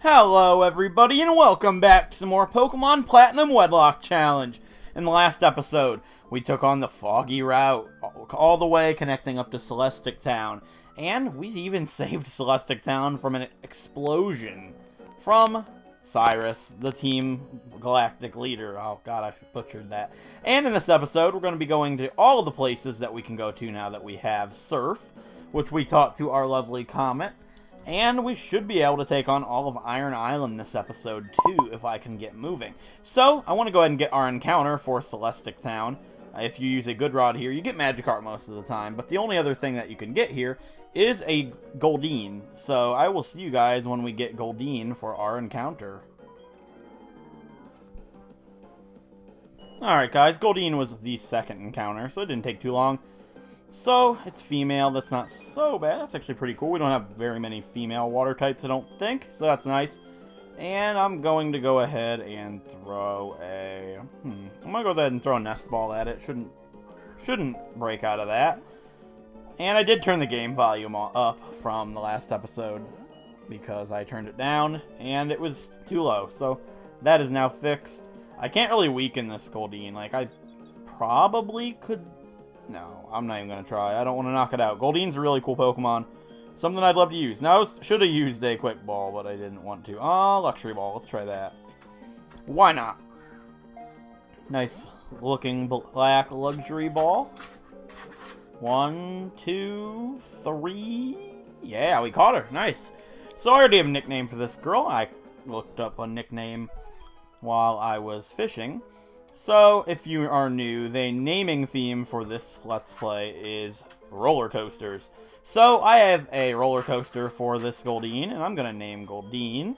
Hello everybody and welcome back to some more Pokemon Platinum Wedlocke Challenge. In the last episode, we took on the foggy route all the way connecting up to Celestic Town. And we even saved Celestic Town from an explosion from Cyrus, the Team Galactic leader. Oh god, I butchered that. And in this episode, we're going to be going to all of the places that we can go to now that we have Surf, which we taught to our lovely Comet. And we should be able to take on all of Iron Island this episode, too, if I can get moving. So, I want to go ahead and get our encounter for Celestic Town. If you use a good rod here, you get Magikarp most of the time, but the only other thing that you can get here is a Goldeen. So, I will see you guys when we get Goldeen for our encounter. Alright guys, Goldeen was the second encounter, so it didn't take too long. So, it's female, that's not so bad, that's actually pretty cool. We don't have very many female water types, I don't think, so that's nice. And I'm going to go ahead and throw a... I'm going to go ahead and throw a Nest Ball at it, shouldn't break out of that. And I did turn the game volume up from the last episode, because I turned it down, and it was too low, so that is now fixed. I can't really weaken this Goldeen, like, I probably could... No, I'm not even going to try. I don't want to knock it out. Goldeen's a really cool Pokemon. Something I'd love to use. Now, I should have used a Quick Ball, but I didn't want to. Oh, Luxury Ball. Let's try that. Why not? Nice looking black Luxury Ball. 1, 2, 3. Yeah, we caught her. Nice. So I already have a nickname for this girl. I looked up a nickname while I was fishing. So, if you are new, the naming theme for this Let's Play is roller coasters. So, I have a roller coaster for this Goldeen, and I'm going to name Goldeen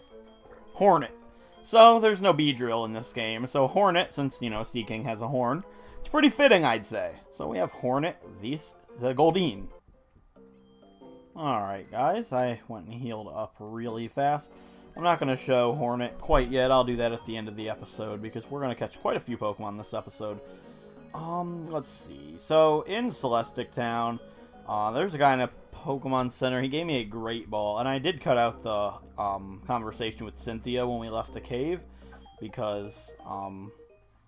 Hornet. So, there's no Beedrill in this game, so Hornet, since, you know, Seaking has a horn, it's pretty fitting, I'd say. So, we have Hornet, the Goldeen. Alright, guys, I went and healed up really fast. I'm not going to show Hornet quite yet. I'll do that at the end of the episode because we're going to catch quite a few Pokemon this episode. Let's see. So, in Celestic Town, there's a guy in a Pokemon Center. He gave me a Great Ball, and I did cut out the conversation with Cynthia when we left the cave because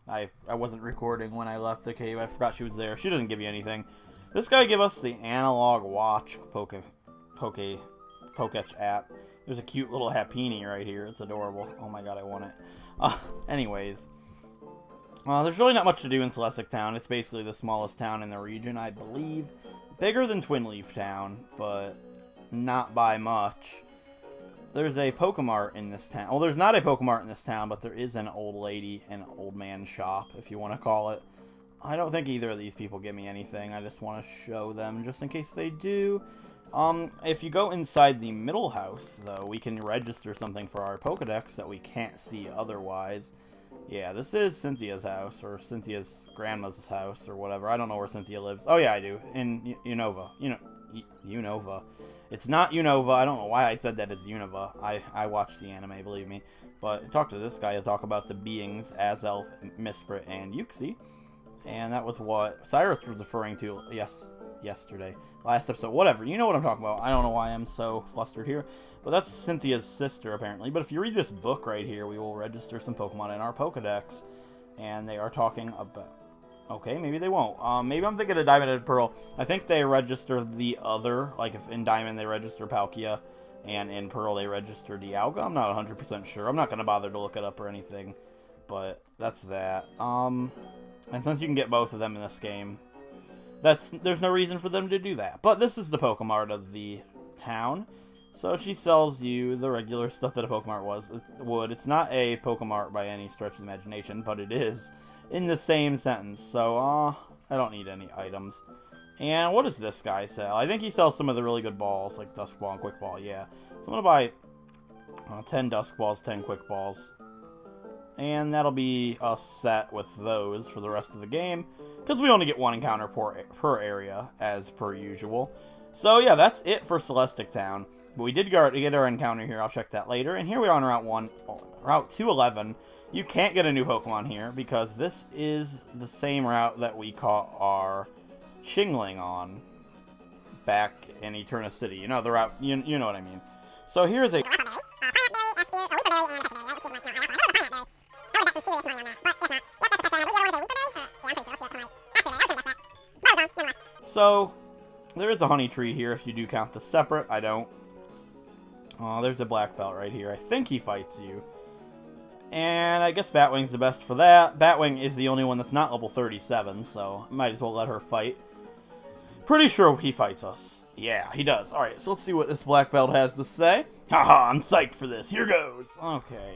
I wasn't recording when I left the cave. I forgot she was there. She doesn't give you anything. This guy gave us the Analog Watch Poketch app. There's a cute little Happiny right here. It's adorable. Oh my god, I want it. Anyways. There's really not much to do in Celestic Town. It's basically the smallest town in the region, I believe. Bigger than Twinleaf Town, but not by much. There's a Pokemart in this town. Well, there's not a Pokemart in this town, but there is an old lady and old man shop, if you want to call it. I don't think either of these people give me anything. I just want to show them just in case they do. If you go inside the middle house, though, we can register something for our Pokedex that we can't see otherwise. Yeah, this is Cynthia's house, or Cynthia's grandma's house, or whatever. I don't know where Cynthia lives. Oh, yeah, I do. In Unova. Unova. It's not Unova. I don't know why I said that it's Unova. I watched the anime, believe me. But talk to this guy. He'll talk about the beings, Azelf, Misprit, and Uxie. And that was what Cyrus was referring to, yesterday. Last episode. Whatever. You know what I'm talking about. I don't know why I'm so flustered here. But that's Cynthia's sister, apparently. But if you read this book right here, we will register some Pokemon in our Pokedex. And they are talking about... Okay, maybe they won't. Maybe I'm thinking of Diamond and Pearl. I think they register the other. Like, if in Diamond they register Palkia, and in Pearl they register Dialga. I'm not 100% sure. I'm not going to bother to look it up or anything. But that's that. And since you can get both of them in this game, there's no reason for them to do that. But this is the Pokemart of the town. So she sells you the regular stuff that a Pokemart would. It's not a Pokemart by any stretch of the imagination, but it is in the same sentence. So, I don't need any items. And what does this guy sell? I think he sells some of the really good balls, like Dusk Ball and Quick Ball, yeah. So I'm going to buy 10 Dusk Balls, 10 Quick Balls. And that'll be a set with those for the rest of the game, because we only get one encounter per area, as per usual. So yeah, that's it for Celestic Town. But we did get our encounter here. I'll check that later. And here we are on Route 211. You can't get a new Pokemon here, because this is the same route that we caught our Chingling on back in Eterna City. You know the route, you know what I mean. So here's a... So, there is a honey tree here if you do count the separate. I don't. Oh, there's a black belt right here. I think he fights you. And I guess Batwing's the best for that. Batwing is the only one that's not level 37, so might as well let her fight. Pretty sure he fights us. Yeah, he does. Alright, so let's see what this black belt has to say. Haha, I'm psyched for this. Here goes. Okay,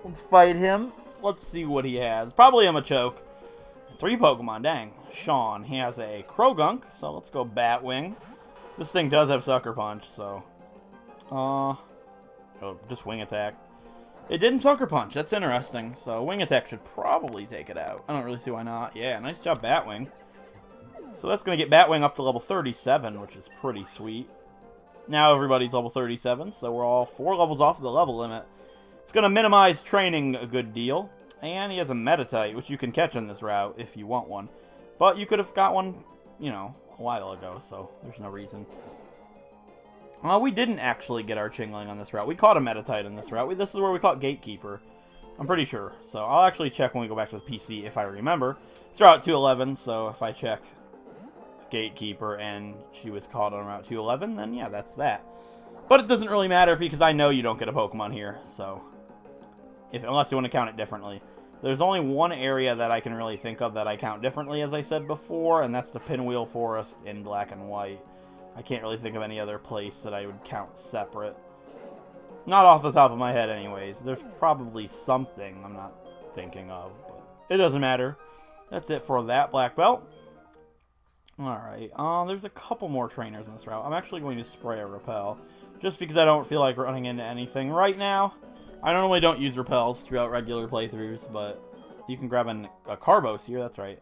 let's fight him. Let's see what he has. Probably a Machoke. 3 Pokemon, dang. Sean, he has a Krogunk, so let's go Batwing. This thing does have Sucker Punch, so... oh, just Wing Attack. It didn't Sucker Punch, that's interesting. So Wing Attack should probably take it out. I don't really see why not. Yeah, nice job Batwing. So that's going to get Batwing up to level 37, which is pretty sweet. Now everybody's level 37, so we're all 4 levels off the level limit. It's going to minimize training a good deal. And he has a Meditite, which you can catch on this route if you want one. But you could have got one, you know, a while ago, so there's no reason. We didn't actually get our Chingling on this route. We caught a Meditite on this route. This is where we caught Gatekeeper. I'm pretty sure. So I'll actually check when we go back to the PC if I remember. It's Route 211, so if I check Gatekeeper and she was caught on Route 211, then yeah, that's that. But it doesn't really matter because I know you don't get a Pokemon here, so... unless you want to count it differently. There's only one area that I can really think of that I count differently, as I said before, and that's the Pinwheel Forest in Black and White. I can't really think of any other place that I would count separate. Not off the top of my head anyways. There's probably something I'm not thinking of, but it doesn't matter. That's it for that black belt. Alright, there's a couple more trainers in this route. I'm actually going to spray a Repel, just because I don't feel like running into anything right now. I normally don't use repels throughout regular playthroughs, but you can grab a Carbos here, that's right.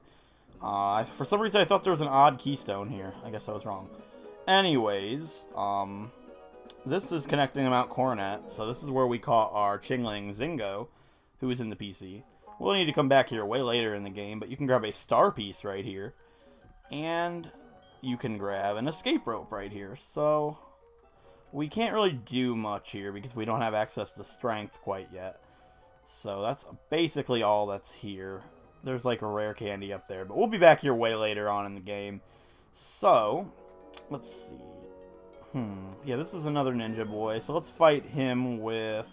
For some reason I thought there was an odd keystone here. I guess I was wrong. Anyways, this is connecting to Mount Coronet, so this is where we caught our Chingling Zingo, who is in the PC. We'll need to come back here way later in the game, but you can grab a Star Piece right here. And you can grab an Escape Rope right here, so... we can't really do much here because we don't have access to strength quite yet. So that's basically all that's here. There's like a rare candy up there, but we'll be back here way later on in the game. So, let's see. Yeah, this is another ninja boy. So let's fight him with...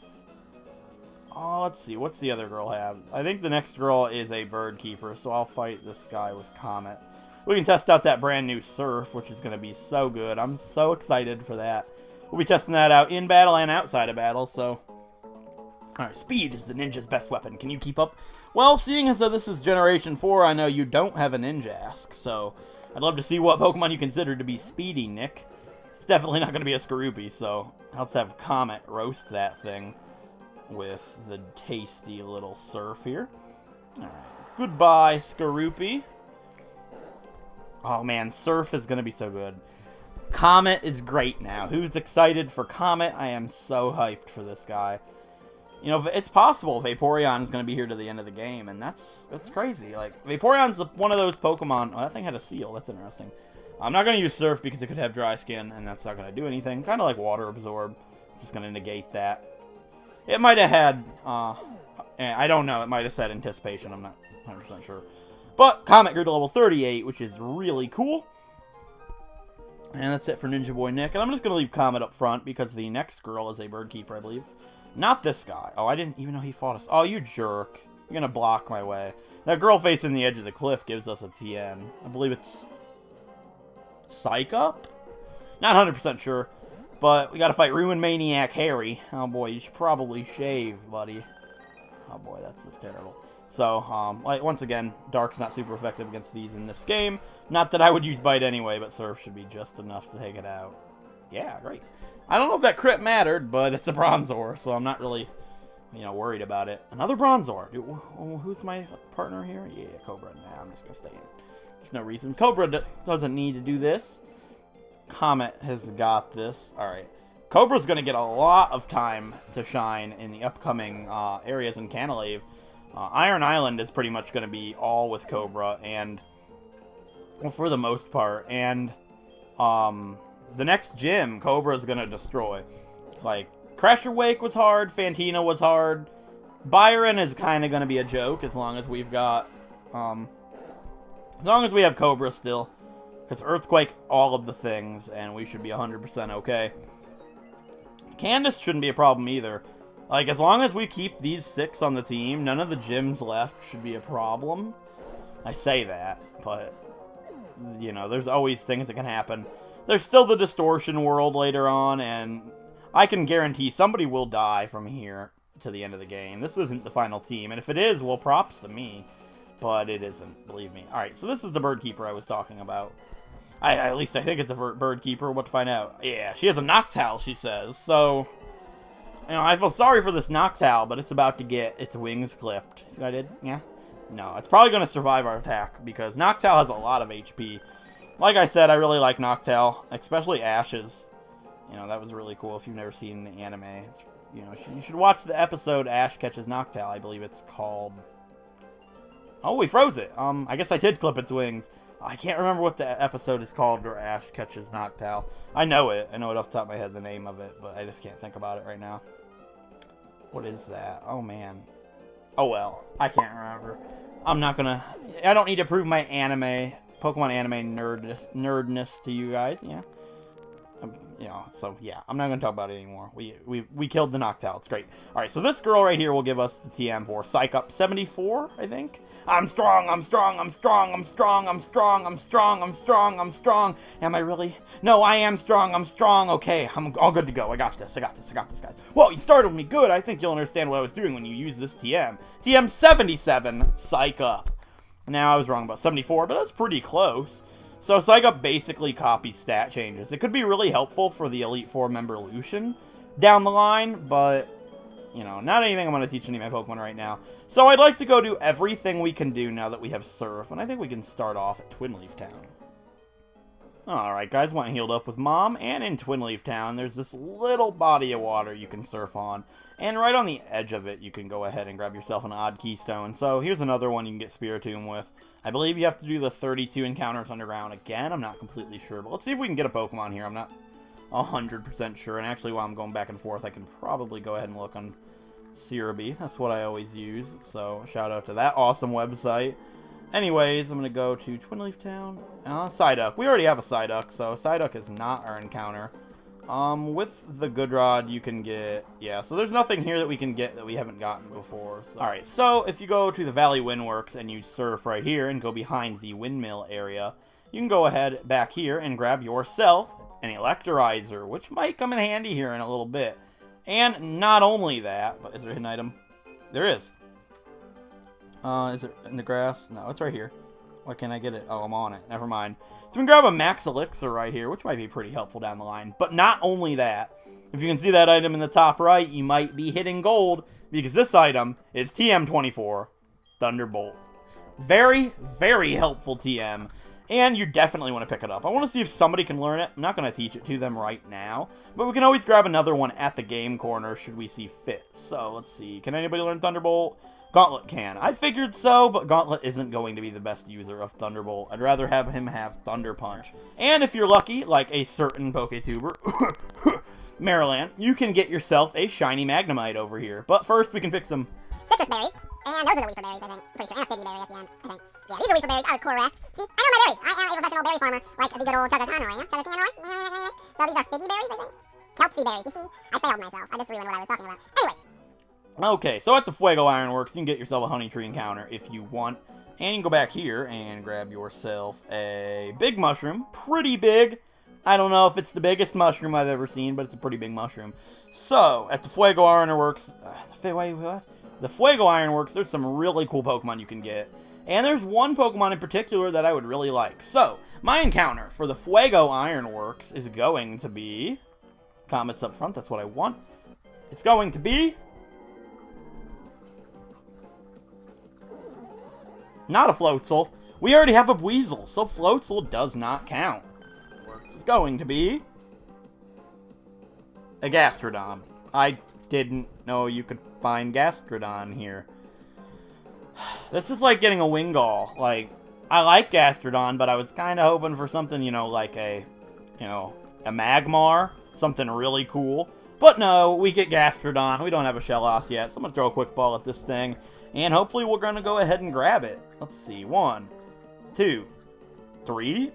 oh, let's see. What's the other girl have? I think the next girl is a bird keeper, so I'll fight this guy with Comet. We can test out that brand new Surf, which is going to be so good. I'm so excited for that. We'll be testing that out in battle and outside of battle, so... alright, speed is the ninja's best weapon. Can you keep up? Well, seeing as though this is Generation 4, I know you don't have a Ninjask, so... I'd love to see what Pokemon you consider to be speedy, Nick. It's definitely not going to be a Skorupi, so... let's have Comet roast that thing with the tasty little Surf here. Alright, goodbye, Skorupi. Oh man, Surf is going to be so good. Comet is great now. Who's excited for Comet? I am so hyped for this guy. You know, it's possible Vaporeon is going to be here to the end of the game, and that's crazy. Like, Vaporeon's one of those Pokemon... oh, that thing had a seal. That's interesting. I'm not going to use Surf because it could have Dry Skin, and that's not going to do anything. Kind of like Water Absorb. It's just going to negate that. It might have had... I don't know. It might have said Anticipation. I'm not 100% sure. But Comet grew to level 38, which is really cool. And that's it for Ninja Boy Nick. And I'm just going to leave Comet up front because the next girl is a bird keeper, I believe. Not this guy. Oh, I didn't even know he fought us. Oh, you jerk. You're going to block my way. That girl facing the edge of the cliff gives us a TN. I believe it's... Psych Up? Not 100% sure. But we got to fight Ruin Maniac Harry. Oh boy, you should probably shave, buddy. Oh boy, that's just terrible. So, like, once again, Dark's not super effective against these in this game. Not that I would use Bite anyway, but Surf should be just enough to take it out. Yeah, great. I don't know if that crit mattered, but it's a Bronzor, so I'm not really, you know, worried about it. Another Bronzor. Who's my partner here? Yeah, Cobra. Nah, I'm just going to stay in. There's no reason. Cobra doesn't need to do this. Comet has got this. Alright. Cobra's going to get a lot of time to shine in the upcoming areas in Canalave. Iron Island is pretty much going to be all with Cobra, and, well, for the most part, and, the next gym, Cobra's going to destroy. Like, Crasher Wake was hard, Fantina was hard, Byron is kind of going to be a joke as long as we've got, as long as we have Cobra still. Because Earthquake, all of the things, and we should be 100% okay. Candace shouldn't be a problem either. Like, as long as we keep these 6 on the team, none of the gyms left should be a problem. I say that, but, you know, there's always things that can happen. There's still the distortion world later on, and I can guarantee somebody will die from here to the end of the game. This isn't the final team, and if it is, well, props to me. But it isn't, believe me. Alright, so this is the bird keeper I was talking about. At least I think it's a bird keeper. What to find out? Yeah, she has a Noctowl, she says. So, you know, I feel sorry for this Noctowl, but it's about to get its wings clipped. See what I did? Yeah? No, it's probably going to survive our attack, because Noctowl has a lot of HP. Like I said, I really like Noctowl, especially Ash's. You know, that was really cool if you've never seen the anime. It's, you know, you should watch the episode Ash Catches Noctowl. I believe it's called... Oh, we froze it. I guess I did clip its wings. I can't remember what the episode is called where Ash catches Noctowl. I know it. I know it off the top of my head, the name of it, but I just can't think about it right now. What is that? Oh, man. Oh, well. I can't remember. I'm not gonna... I don't need to prove my Pokemon anime nerdness to you guys, yeah. You know, so yeah, I'm not going to talk about it anymore. We killed the Noctowl. It's great. Alright, so this girl right here will give us the TM for Psych Up 74, I think. I'm strong, I'm strong, I'm strong, I'm strong, I'm strong, I'm strong, I'm strong, I'm strong. Am I really? No, I am strong, I'm strong. Okay, I'm all good to go. I got this, I got this, I got this, guys. Whoa, you startled me. Good. I think you'll understand what I was doing when you use this TM. TM 77, Psych Up. Now, I was wrong about 74, but that's pretty close. So Psych Up basically copies stat changes. It could be really helpful for the Elite Four member Lucian down the line, but, you know, not anything I'm going to teach any of my Pokemon right now. So I'd like to go do everything we can do now that we have Surf, and I think we can start off at Twinleaf Town. Alright guys, went and healed up with Mom, and in Twinleaf Town, there's this little body of water you can surf on. And right on the edge of it, you can go ahead and grab yourself an odd keystone. So here's another one you can get Spiritomb with. I believe you have to do the 32 encounters underground again. I'm not completely sure, but let's see if we can get a Pokemon here. I'm not 100% sure, and actually while I'm going back and forth, I can probably go ahead and look on Cerebi. That's what I always use, so shout out to that awesome website. Anyways, I'm going to go to Twinleaf Town. Psyduck. We already have a Psyduck, so Psyduck is not our encounter. With the Good Rod, you can get... Yeah, so there's nothing here that we can get that we haven't gotten before. So. Alright, so if you go to the Valley Windworks and you surf right here and go behind the windmill area, you can go ahead back here and grab yourself an Electrizer, which might come in handy here in a little bit. And not only that, but is there a hidden item? There is. Is it in the grass? No, it's right here. Why can't I get it? Oh, I'm on it. Never mind. So we can grab a Max Elixir right here, which might be pretty helpful down the line. But not only that, if you can see that item in the top right, you might be hitting gold, because this item is TM24, Thunderbolt. Very, very helpful TM, and you definitely want to pick it up. I want to see if somebody can learn it. I'm not going to teach it to them right now, but we can always grab another one at the game corner should we see fit. So, let's see. Can anybody learn Thunderbolt? Gauntlet can. I figured so, but Gauntlet isn't going to be the best user of Thunderbolt. I'd rather have him have Thunder Punch. And if you're lucky, like a certain PokeTuber, Maryland, you can get yourself a shiny Magnemite over here. But first, we can pick some citrus berries, and those are the Weeper berries, I think. Pretty sure, and a Figgy berry at the end, I think. Yeah, these are Weeper berries. I was correct. See, I know my berries. I am a professional berry farmer, like the good old Chugga-Conroy, yeah? Chugga-Conroy? So these are Figgy berries, I think. Kelsey berries, you see? I failed myself. I just ruined what I was talking about. Anyways. Okay, so at the Fuego Ironworks, you can get yourself a Honey Tree encounter if you want. And you can go back here and grab yourself a big mushroom. Pretty big. I don't know if it's the biggest mushroom I've ever seen, but it's a pretty big mushroom. So, at the Fuego Ironworks... wait, what? The Fuego Ironworks, there's some really cool Pokemon you can get. And there's one Pokemon in particular that I would really like. So, my encounter for the Fuego Ironworks is going to be... Comets up front, that's what I want. It's going to be... Not a Floatzel. We already have a Weasel, so Floatzel does not count. It's going to be... a Gastrodon. I didn't know you could find Gastrodon here. This is like getting a Wingull. Like, I like Gastrodon, but I was kind of hoping for something, you know, like a Magmar. Something really cool. But no, we get Gastrodon. We don't have a Shellos yet, so I'm going to throw a quick ball at this thing. And hopefully we're going to go ahead and grab it. Let's see. 1, 2, 3.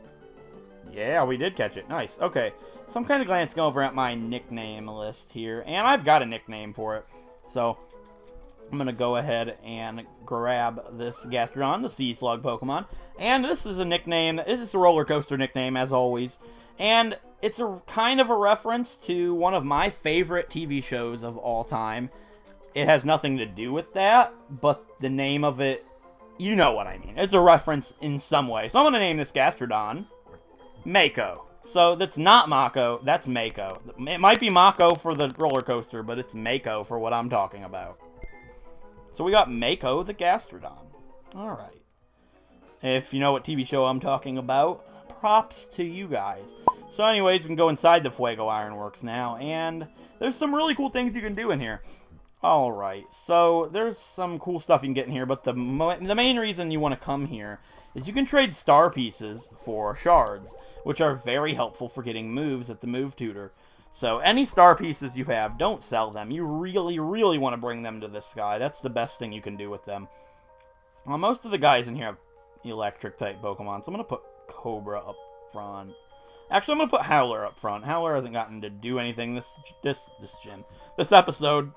Yeah, we did catch it. Nice. Okay. So I'm kind of glancing over at my nickname list here. And I've got a nickname for it. So I'm going to go ahead and grab this Gastrodon, the Sea Slug Pokemon. And this is a nickname. This is a roller coaster nickname, as always. And it's a kind of a reference to one of my favorite TV shows of all time. It has nothing to do with that, but the name of it, you know what I mean. It's a reference in some way. So I'm going to name this Gastrodon Mako. So that's not Mako, that's Mako. It might be Mako for the roller coaster, but it's Mako for what I'm talking about. So we got Mako the Gastrodon. Alright. If you know what TV show I'm talking about, props to you guys. So anyways, we can go inside the Fuego Ironworks now, and there's some really cool things you can do in here. Alright, so there's some cool stuff you can get in here, but the main reason you want to come here is you can trade star pieces for shards, which are very helpful for getting moves at the move tutor. So any star pieces you have, don't sell them. You really, really want to bring them to this guy. That's the best thing you can do with them. Well, most of the guys in here have electric-type Pokemon, so I'm going to put Cobra up front. Actually, I'm going to put Howler up front. Howler hasn't gotten to do anything this episode.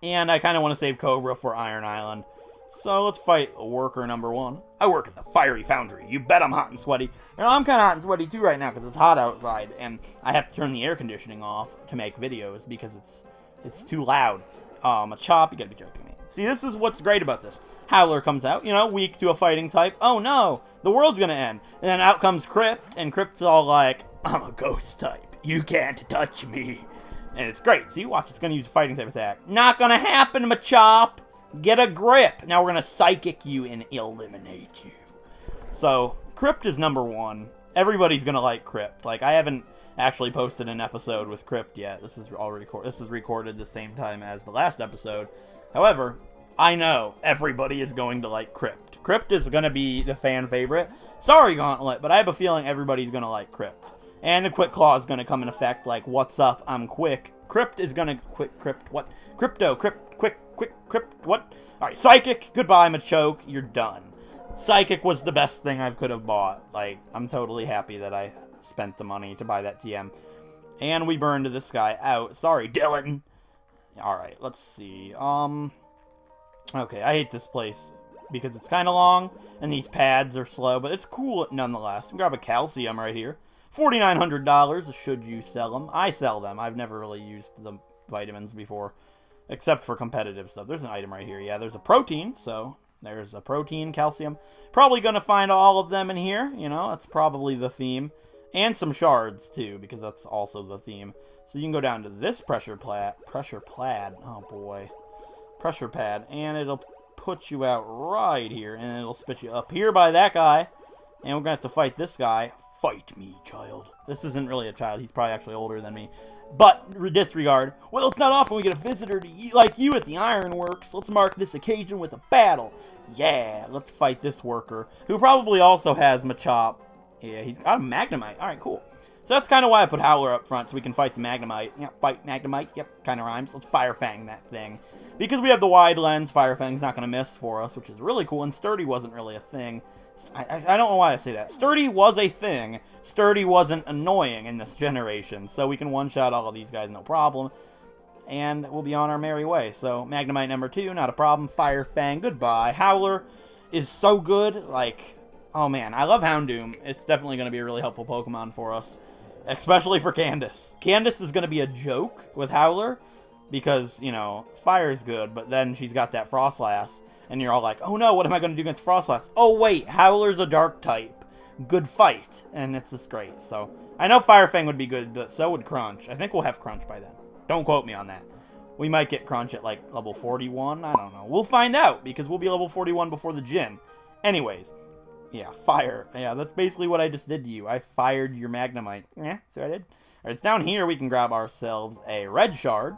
And I kind of want to save Cobra for Iron Island. So let's fight worker number 1. I work at the Fiery Foundry. You bet I'm hot and sweaty. You know, I'm kind of hot and sweaty too right now because it's hot outside. And I have to turn the air conditioning off to make videos because it's too loud. Machop, you gotta be joking me. See, this is what's great about this. Howler comes out, you know, weak to a fighting type. Oh no, the world's gonna end. And then out comes Crypt, and Crypt's all like, I'm a ghost type. You can't touch me. And it's great. See, watch, it's gonna use a fighting type attack. Not gonna happen, Machop. Get a grip. Now we're gonna Psychic you and eliminate you. So, Crypt is number 1. Everybody's gonna like Crypt. Like, I haven't actually posted an episode with Crypt yet. This is recorded the same time as the last episode. However, I know everybody is going to like Crypt. Crypt is gonna be the fan favorite. Sorry, Gauntlet, but I have a feeling everybody's gonna like Crypt. And the Quick Claw is gonna come in effect like, what's up, I'm quick. Crypt is gonna Crypt, what? Crypto, Crypt, quick, Crypt, what? Alright, Psychic, goodbye, Machoke, you're done. Psychic was the best thing I could have bought. Like, I'm totally happy that I spent the money to buy that TM. And we burned this guy out. Sorry, Dylan. Alright, let's see. Okay, I hate this place because it's kind of long, and these pads are slow, but it's cool nonetheless. We grab a Calcium right here. $4,900, should you sell them. I sell them. I've never really used the vitamins before, except for competitive stuff. There's an item right here. Yeah, there's a protein, so there's a protein, calcium. Probably going to find all of them in here. You know, that's probably the theme. And some shards, too, because that's also the theme. So you can go down to this pressure pad. Oh, boy. Pressure pad. And it'll put you out right here. And it'll spit you up here by that guy. And we're going to have to fight this guy. Fight me, child. This isn't really a child. He's probably actually older than me. But, disregard. Well, it's not often we get a visitor like you at the Ironworks. Let's mark this occasion with a battle. Yeah, let's fight this worker, who probably also has Machop. Yeah, he's got a Magnemite. Alright, cool. So that's kind of why I put Howler up front, so we can fight the Magnemite. Yep, fight Magnemite. Yep, kind of rhymes. Let's Fire Fang that thing. Because we have the wide lens, Fire Fang's not going to miss for us, which is really cool. And Sturdy wasn't really a thing. I don't know why I say that. Sturdy was a thing. Sturdy wasn't annoying in this generation. So we can one-shot all of these guys, no problem. And we'll be on our merry way. So, Magnemite number 2, not a problem. Fire Fang, goodbye. Howler is so good. Like, oh man, I love Houndoom. It's definitely going to be a really helpful Pokemon for us. Especially for Candace. Candace is going to be a joke with Howler. Because, you know, Fire's good. But then she's got that Frostlass. And you're all like, oh no, what am I going to do against Frostlass? Oh wait, Howler's a dark type. Good fight. And it's just great. So, I know Fire Fang would be good, but so would Crunch. I think we'll have Crunch by then. Don't quote me on that. We might get Crunch at like level 41. I don't know. We'll find out because we'll be level 41 before the gym. Anyways. Yeah, fire. Yeah, that's basically what I just did to you. I fired your Magnemite. Yeah, see what I did? Alright, it's down here we can grab ourselves a red shard.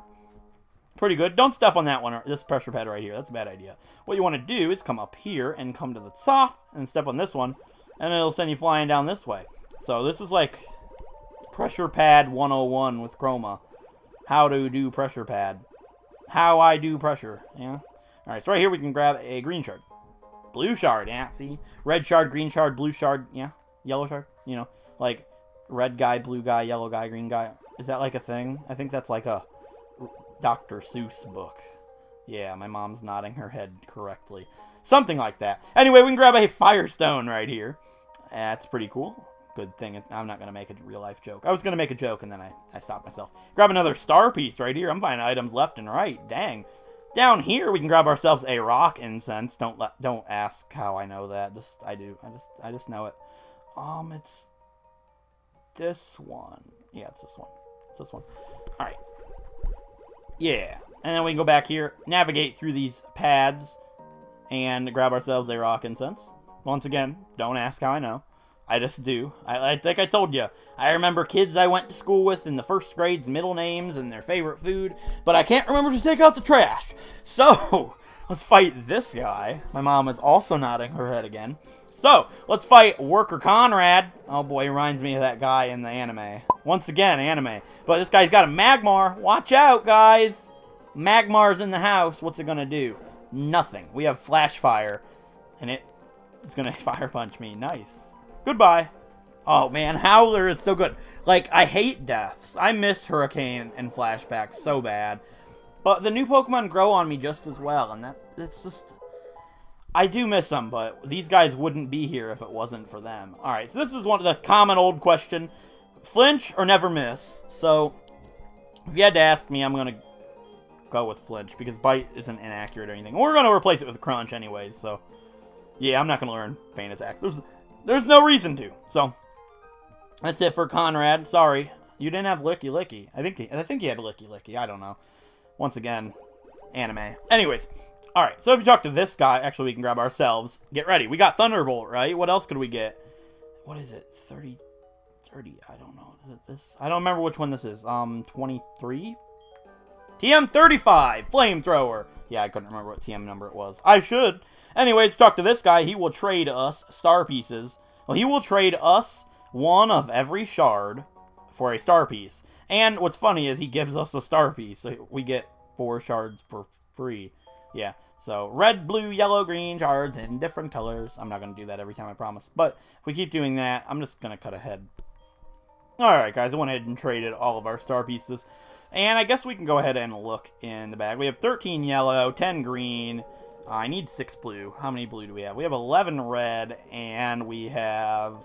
Pretty good. Don't step on that one, this pressure pad right here. That's a bad idea. What you want to do is come up here and come to the top and step on this one, and it'll send you flying down this way. So this is like pressure pad 101 with Kroma. how to do pressure pad. How I do pressure, yeah. Alright, so right here we can grab a green shard. Blue shard, yeah, see? Red shard, green shard, blue shard, yeah. Yellow shard, you know. Like, red guy, blue guy, yellow guy, green guy. Is that like a thing? I think that's like a Dr. Seuss book. Yeah, my mom's nodding her head correctly. Something like that. Anyway, we can grab a firestone right here. That's pretty cool. Good thing I'm not going to make a real-life joke. I was going to make a joke, and then I stopped myself. Grab another star piece right here. I'm finding items left and right. Dang. Down here, we can grab ourselves a rock incense. Don't ask how I know that. I do. I just know it. It's this one. Yeah, it's this one. It's this one. All right. Yeah. And then we can go back here, navigate through these pads, and grab ourselves a rock incense. Once again, don't ask how I know. I just do. Like I told you, I remember kids I went to school with in the first grade's middle names and their favorite food, but I can't remember to take out the trash. So, let's fight this guy. My mom is also nodding her head again. So, let's fight Worker Conrad. Oh boy, he reminds me of that guy in the anime. Once again, anime. But this guy's got a Magmar. Watch out, guys. Magmar's in the house. What's it gonna do? Nothing. We have Flash Fire, and it's gonna Fire Punch me. Nice. Goodbye. Oh man, Howler is so good. Like, I hate deaths. I miss Hurricane and Flashbacks so bad. But the new Pokemon grow on me just as well, and it's just... I do miss them, but these guys wouldn't be here if it wasn't for them. Alright, so this is one of the common old question. Flinch or never miss? So, if you had to ask me, I'm gonna go with Flinch, because Bite isn't inaccurate or anything. We're gonna replace it with Crunch anyways, so... Yeah, I'm not gonna learn Feint Attack. There's no reason to. So, that's it for Conrad. Sorry. You didn't have Licky Licky. I think he had Licky Licky. I don't know. Once again, anime. Anyways. Alright, so if you talk to this guy, actually we can grab ourselves. Get ready. We got Thunderbolt, right? What else could we get? What is it? It's 30. I don't know. Is it this? I don't remember which one this is. 23? TM35! Flamethrower! Yeah, I couldn't remember what TM number it was. I should. Anyways, talk to this guy. He will trade us star pieces. Well, he will trade us one of every shard for a star piece. And what's funny is he gives us a star piece, so we get 4 shards for free. Yeah, so red, blue, yellow, green shards in different colors. I'm not going to do that every time, I promise. But if we keep doing that, I'm just going to cut ahead. Alright, guys, I went ahead and traded all of our star pieces. And I guess we can go ahead and look in the bag. We have 13 yellow, 10 green. I need 6 blue. How many blue do we have? We have 11 red, and we have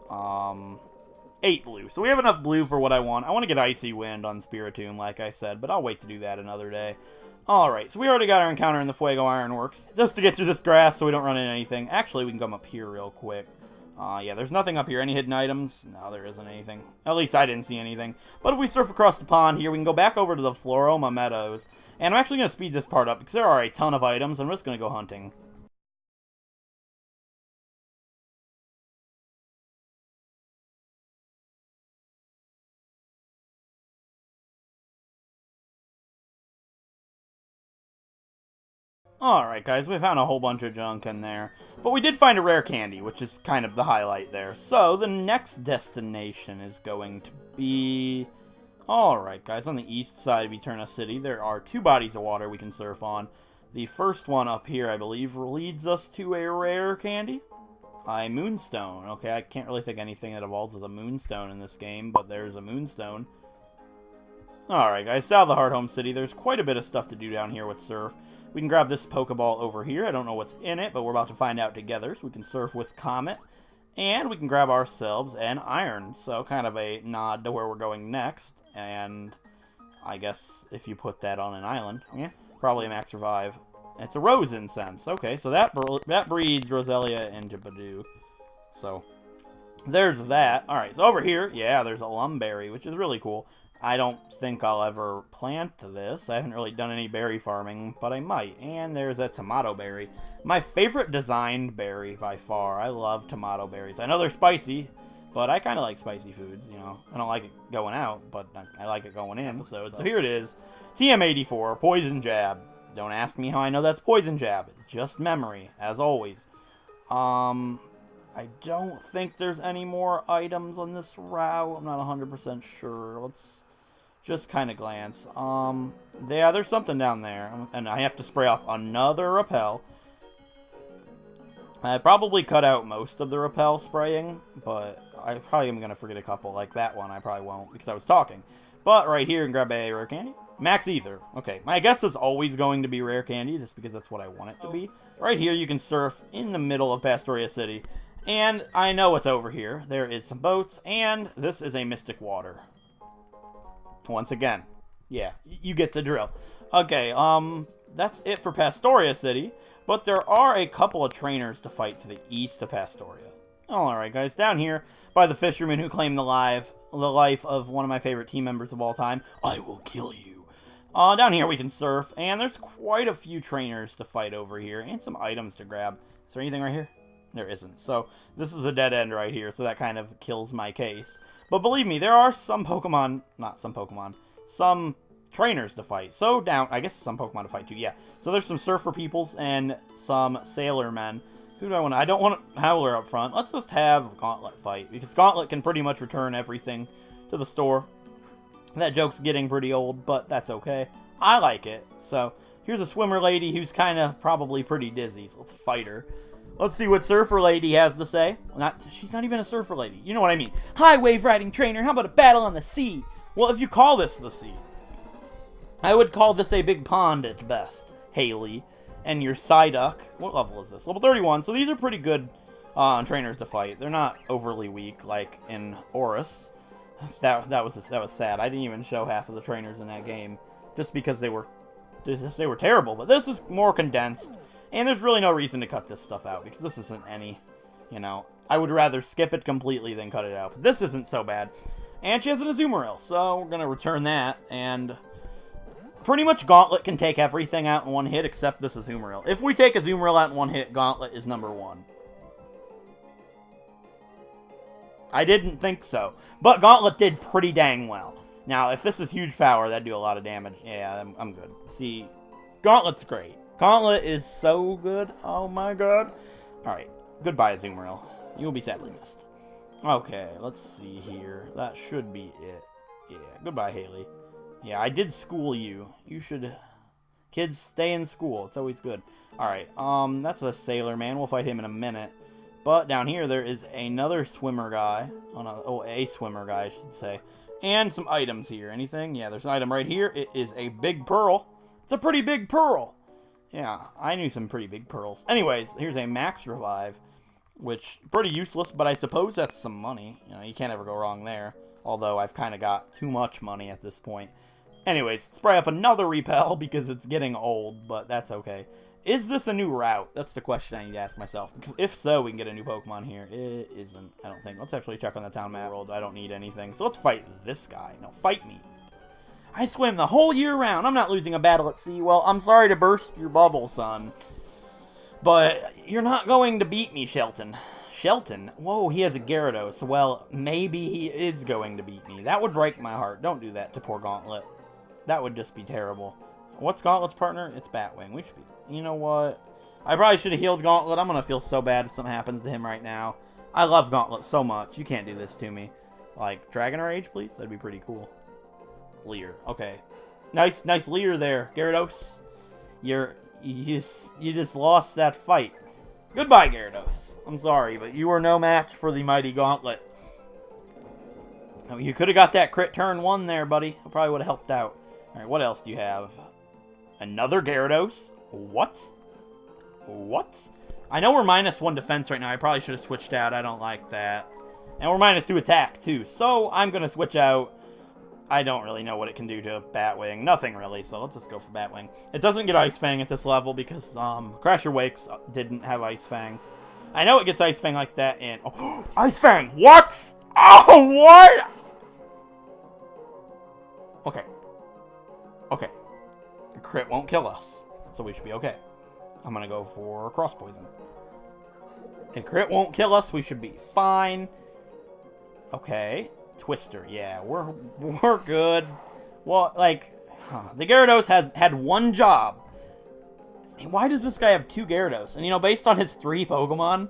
8 blue. So we have enough blue for what I want. I want to get Icy Wind on Spiritomb, like I said, but I'll wait to do that another day. Alright, so we already got our encounter in the Fuego Ironworks. Just to get through this grass so we don't run into anything. Actually, we can come up here real quick. Yeah, there's nothing up here. Any hidden items? No, there isn't anything. At least I didn't see anything. But if we surf across the pond here, we can go back over to the Floroma Meadows. And I'm actually going to speed this part up because there are a ton of items. I'm just going to go hunting. Alright guys, we found a whole bunch of junk in there. But we did find a rare candy, which is kind of the highlight there. So, the next destination is going to be... Alright guys, on the east side of Eterna City, there are 2 bodies of water we can surf on. The first one up here, I believe, leads us to a rare candy. A Moonstone. Okay, I can't really think anything that evolves with a Moonstone in this game, but there's a Moonstone. Alright guys, south of the Heart Home City, there's quite a bit of stuff to do down here with surf. We can grab this Pokeball over here. I don't know what's in it, but we're about to find out together. So we can surf with Comet. And we can grab ourselves an Iron. So kind of a nod to where we're going next. And I guess if you put that on an island, yeah, probably a Max Revive. It's a Rose Incense. Okay, so that breeds Roselia into Badoo. So there's that. Alright, so over here, yeah, there's a Lumberry, which is really cool. I don't think I'll ever plant this. I haven't really done any berry farming, but I might. And there's a tomato berry. My favorite designed berry by far. I love tomato berries. I know they're spicy, but I kind of like spicy foods, you know. I don't like it going out, but I like it going in. So here it is. TM84, Poison Jab. Don't ask me how I know that's Poison Jab. It's just memory, as always. I don't think there's any more items on this route. I'm not 100% sure. Let's Just kind of glance. Yeah, there's something down there. And I have to spray off another repel. I probably cut out most of the repel spraying, but I probably am going to forget a couple. Like that one, I probably won't because I was talking. But right here, you can grab a rare candy. Max Ether. Okay, my guess is always going to be rare candy, just because that's what I want it to be. Right here, you can surf in the middle of Pastoria City. And I know what's over here. There is some boats, and this is a Mystic Water. Once again. Yeah, you get the drill. Okay, that's it for Pastoria City. But there are a couple of trainers to fight to the east of Pastoria. Alright, guys, down here, by the fisherman who claimed the life of one of my favorite team members of all time, I will kill you. Down here we can surf, and there's quite a few trainers to fight over here, and some items to grab. Is there anything right here? There isn't. So, this is a dead end right here, so that kind of kills my case. But believe me, there are some trainers to fight. So, I guess some Pokemon to fight too, yeah. So, there's some Surfer Peoples and some Sailor Men. Who do I want? I don't want Howler up front. Let's just have Gauntlet fight, because Gauntlet can pretty much return everything to the store. That joke's getting pretty old, but that's okay. I like it. So, here's a swimmer lady who's kind of probably pretty dizzy, so let's fight her. Let's see what Surfer Lady has to say. She's not even a Surfer Lady. You know what I mean. Hi, Wave Riding Trainer. How about a battle on the sea? Well, if you call this the sea, I would call this a big pond at best, Haley. And your Psyduck. What level is this? Level 31. So these are pretty good trainers to fight. They're not overly weak like in Oris. That was sad. I didn't even show half of the trainers in that game just because they were terrible. But this is more condensed, and there's really no reason to cut this stuff out because this isn't any, I would rather skip it completely than cut it out. But this isn't so bad. And she has an Azumarill, so we're gonna return that. And pretty much Gauntlet can take everything out in one hit except this Azumarill. If we take Azumarill out in one hit, Gauntlet is number one. I didn't think so. But Gauntlet did pretty dang well. Now, if this is huge power, that'd do a lot of damage. Yeah, I'm good. See, Gauntlet's great. Gauntlet is so good. Oh my god. Alright, goodbye, Azumarill. You will be sadly missed. Okay, let's see here. That should be it. Yeah, goodbye, Haley. Yeah, I did school you. You should... Kids, stay in school. It's always good. Alright, that's a Sailor Man. We'll fight him in a minute. But down here, there is another swimmer guy. A swimmer guy, I should say. And some items here. Anything? Yeah, there's an item right here. It is a big pearl. It's a pretty big pearl. Yeah, I knew some pretty big pearls. Anyways, here's a Max Revive, which pretty useless, but I suppose that's some money. You can't ever go wrong there. Although I've kind of got too much money at this point. Anyways, spray up another Repel because it's getting old, but that's okay. Is this a new route? That's the question I need to ask myself. Because if so, we can get a new Pokemon here. It isn't, I don't think. Let's actually check on the town map world. I don't need anything. So let's fight this guy. No, fight me. I swim the whole year round. I'm not losing a battle at sea. Well, I'm sorry to burst your bubble, son. But you're not going to beat me, Shelton. Shelton? Whoa, he has a Gyarados. Well, maybe he is going to beat me. That would break my heart. Don't do that to poor Gauntlet. That would just be terrible. What's Gauntlet's partner? It's Batwing. We should be... You know what? I probably should have healed Gauntlet. I'm going to feel so bad if something happens to him right now. I love Gauntlet so much. You can't do this to me. Like, Dragon Rage, please? That'd be pretty cool. Leer. Okay. Nice Leer there, Gyarados. You just lost that fight. Goodbye, Gyarados. I'm sorry, but you were no match for the mighty Gauntlet. Oh, you could have got that crit turn 1 there, buddy. It probably would have helped out. Alright, what else do you have? Another Gyarados? What? What? I know we're -1 defense right now. I probably should have switched out. I don't like that. And we're -2 attack, too. So, I'm going to switch out. I don't really know what it can do to Batwing. Nothing, really. So, let's just go for Batwing. It doesn't get Ice Fang at this level because Crasher Wakes didn't have Ice Fang. I know it gets Ice Fang like that in... Oh, Ice Fang! What? Oh, what? Okay. Okay. The crit won't kill us. So we should be okay. I'm going to go for Cross Poison. A crit won't kill us. We should be fine. Okay. Twister. Yeah, we're good. Well, like, the Gyarados has had one job. Why does this guy have 2 Gyarados? And, based on his 3 Pokemon,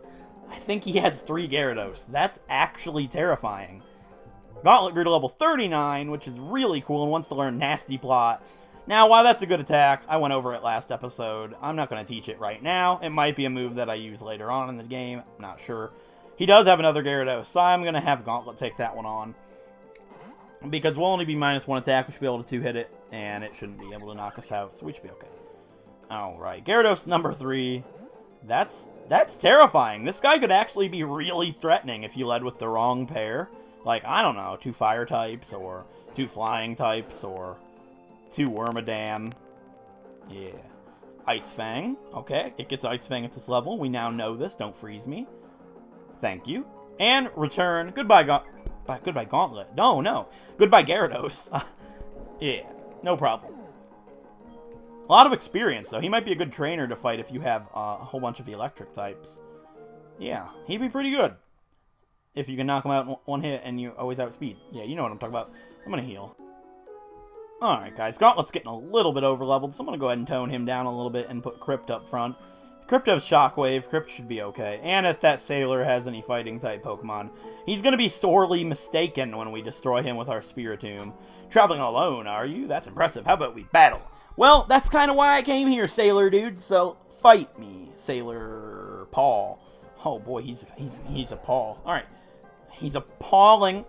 I think he has 3 Gyarados. That's actually terrifying. Gauntlet grew to level 39, which is really cool, and wants to learn Nasty Plot. Now, while that's a good attack, I went over it last episode. I'm not going to teach it right now. It might be a move that I use later on in the game. I'm not sure. He does have another Gyarados, so I'm going to have Gauntlet take that one on. Because we'll only be -1 attack, we should be able to 2-hit it, and it shouldn't be able to knock us out, so we should be okay. Alright, Gyarados number 3. That's terrifying. This guy could actually be really threatening if you led with the wrong pair. Like, I don't know, 2 fire types, or 2 flying types, or 2 Wormadam. Yeah. Ice Fang. Okay, it gets Ice Fang at this level. We now know this. Don't freeze me. Thank you. And return. Goodbye, goodbye Gauntlet. No. Goodbye Gyarados. Yeah, no problem. A lot of experience, though. He might be a good trainer to fight if you have a whole bunch of electric types. Yeah, he'd be pretty good. If you can knock him out in one hit and you always outspeed. Yeah, you know what I'm talking about. I'm going to heal. Alright, guys. Gauntlet's getting a little bit over-leveled, so I'm going to go ahead and tone him down a little bit and put Crypt up front. Crypt has Shockwave. Crypt should be okay. And if that Sailor has any fighting-type Pokemon, he's going to be sorely mistaken when we destroy him with our Spiritomb. Traveling alone, are you? That's impressive. How about we battle? Well, that's kind of why I came here, Sailor dude, so fight me, Sailor Paul. Oh boy, he's a Paul. Alright. He's appalling.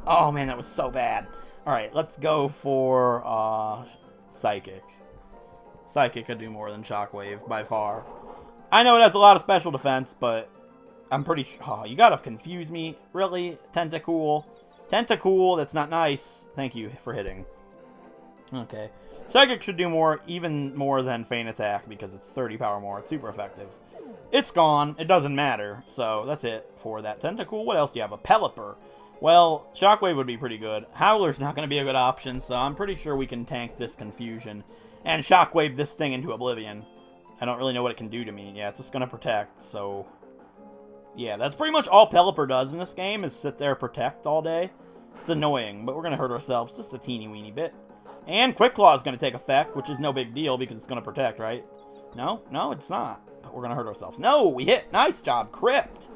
Oh man, that was so bad. Alright, let's go for Psychic. Psychic could do more than Shockwave, by far. I know it has a lot of special defense, but I'm pretty sure... Oh, you gotta confuse me. Really? Tentacool? Tentacool, that's not nice. Thank you for hitting. Okay. Psychic should do more, even more than Feint Attack, because it's 30 power more. It's super effective. It's gone. It doesn't matter. So, that's it for that Tentacool. What else do you have? A Pelipper. Well, Shockwave would be pretty good. Howler's not going to be a good option, so I'm pretty sure we can tank this confusion and Shockwave this thing into oblivion. I don't really know what it can do to me. Yeah, it's just going to protect, so... Yeah, that's pretty much all Pelipper does in this game, is sit there protect all day. It's annoying, but we're going to hurt ourselves just a teeny-weeny bit. And Quick Claw is going to take effect, which is no big deal because it's going to protect, right? No, it's not. But we're going to hurt ourselves. No, we hit. Nice job, Crypt.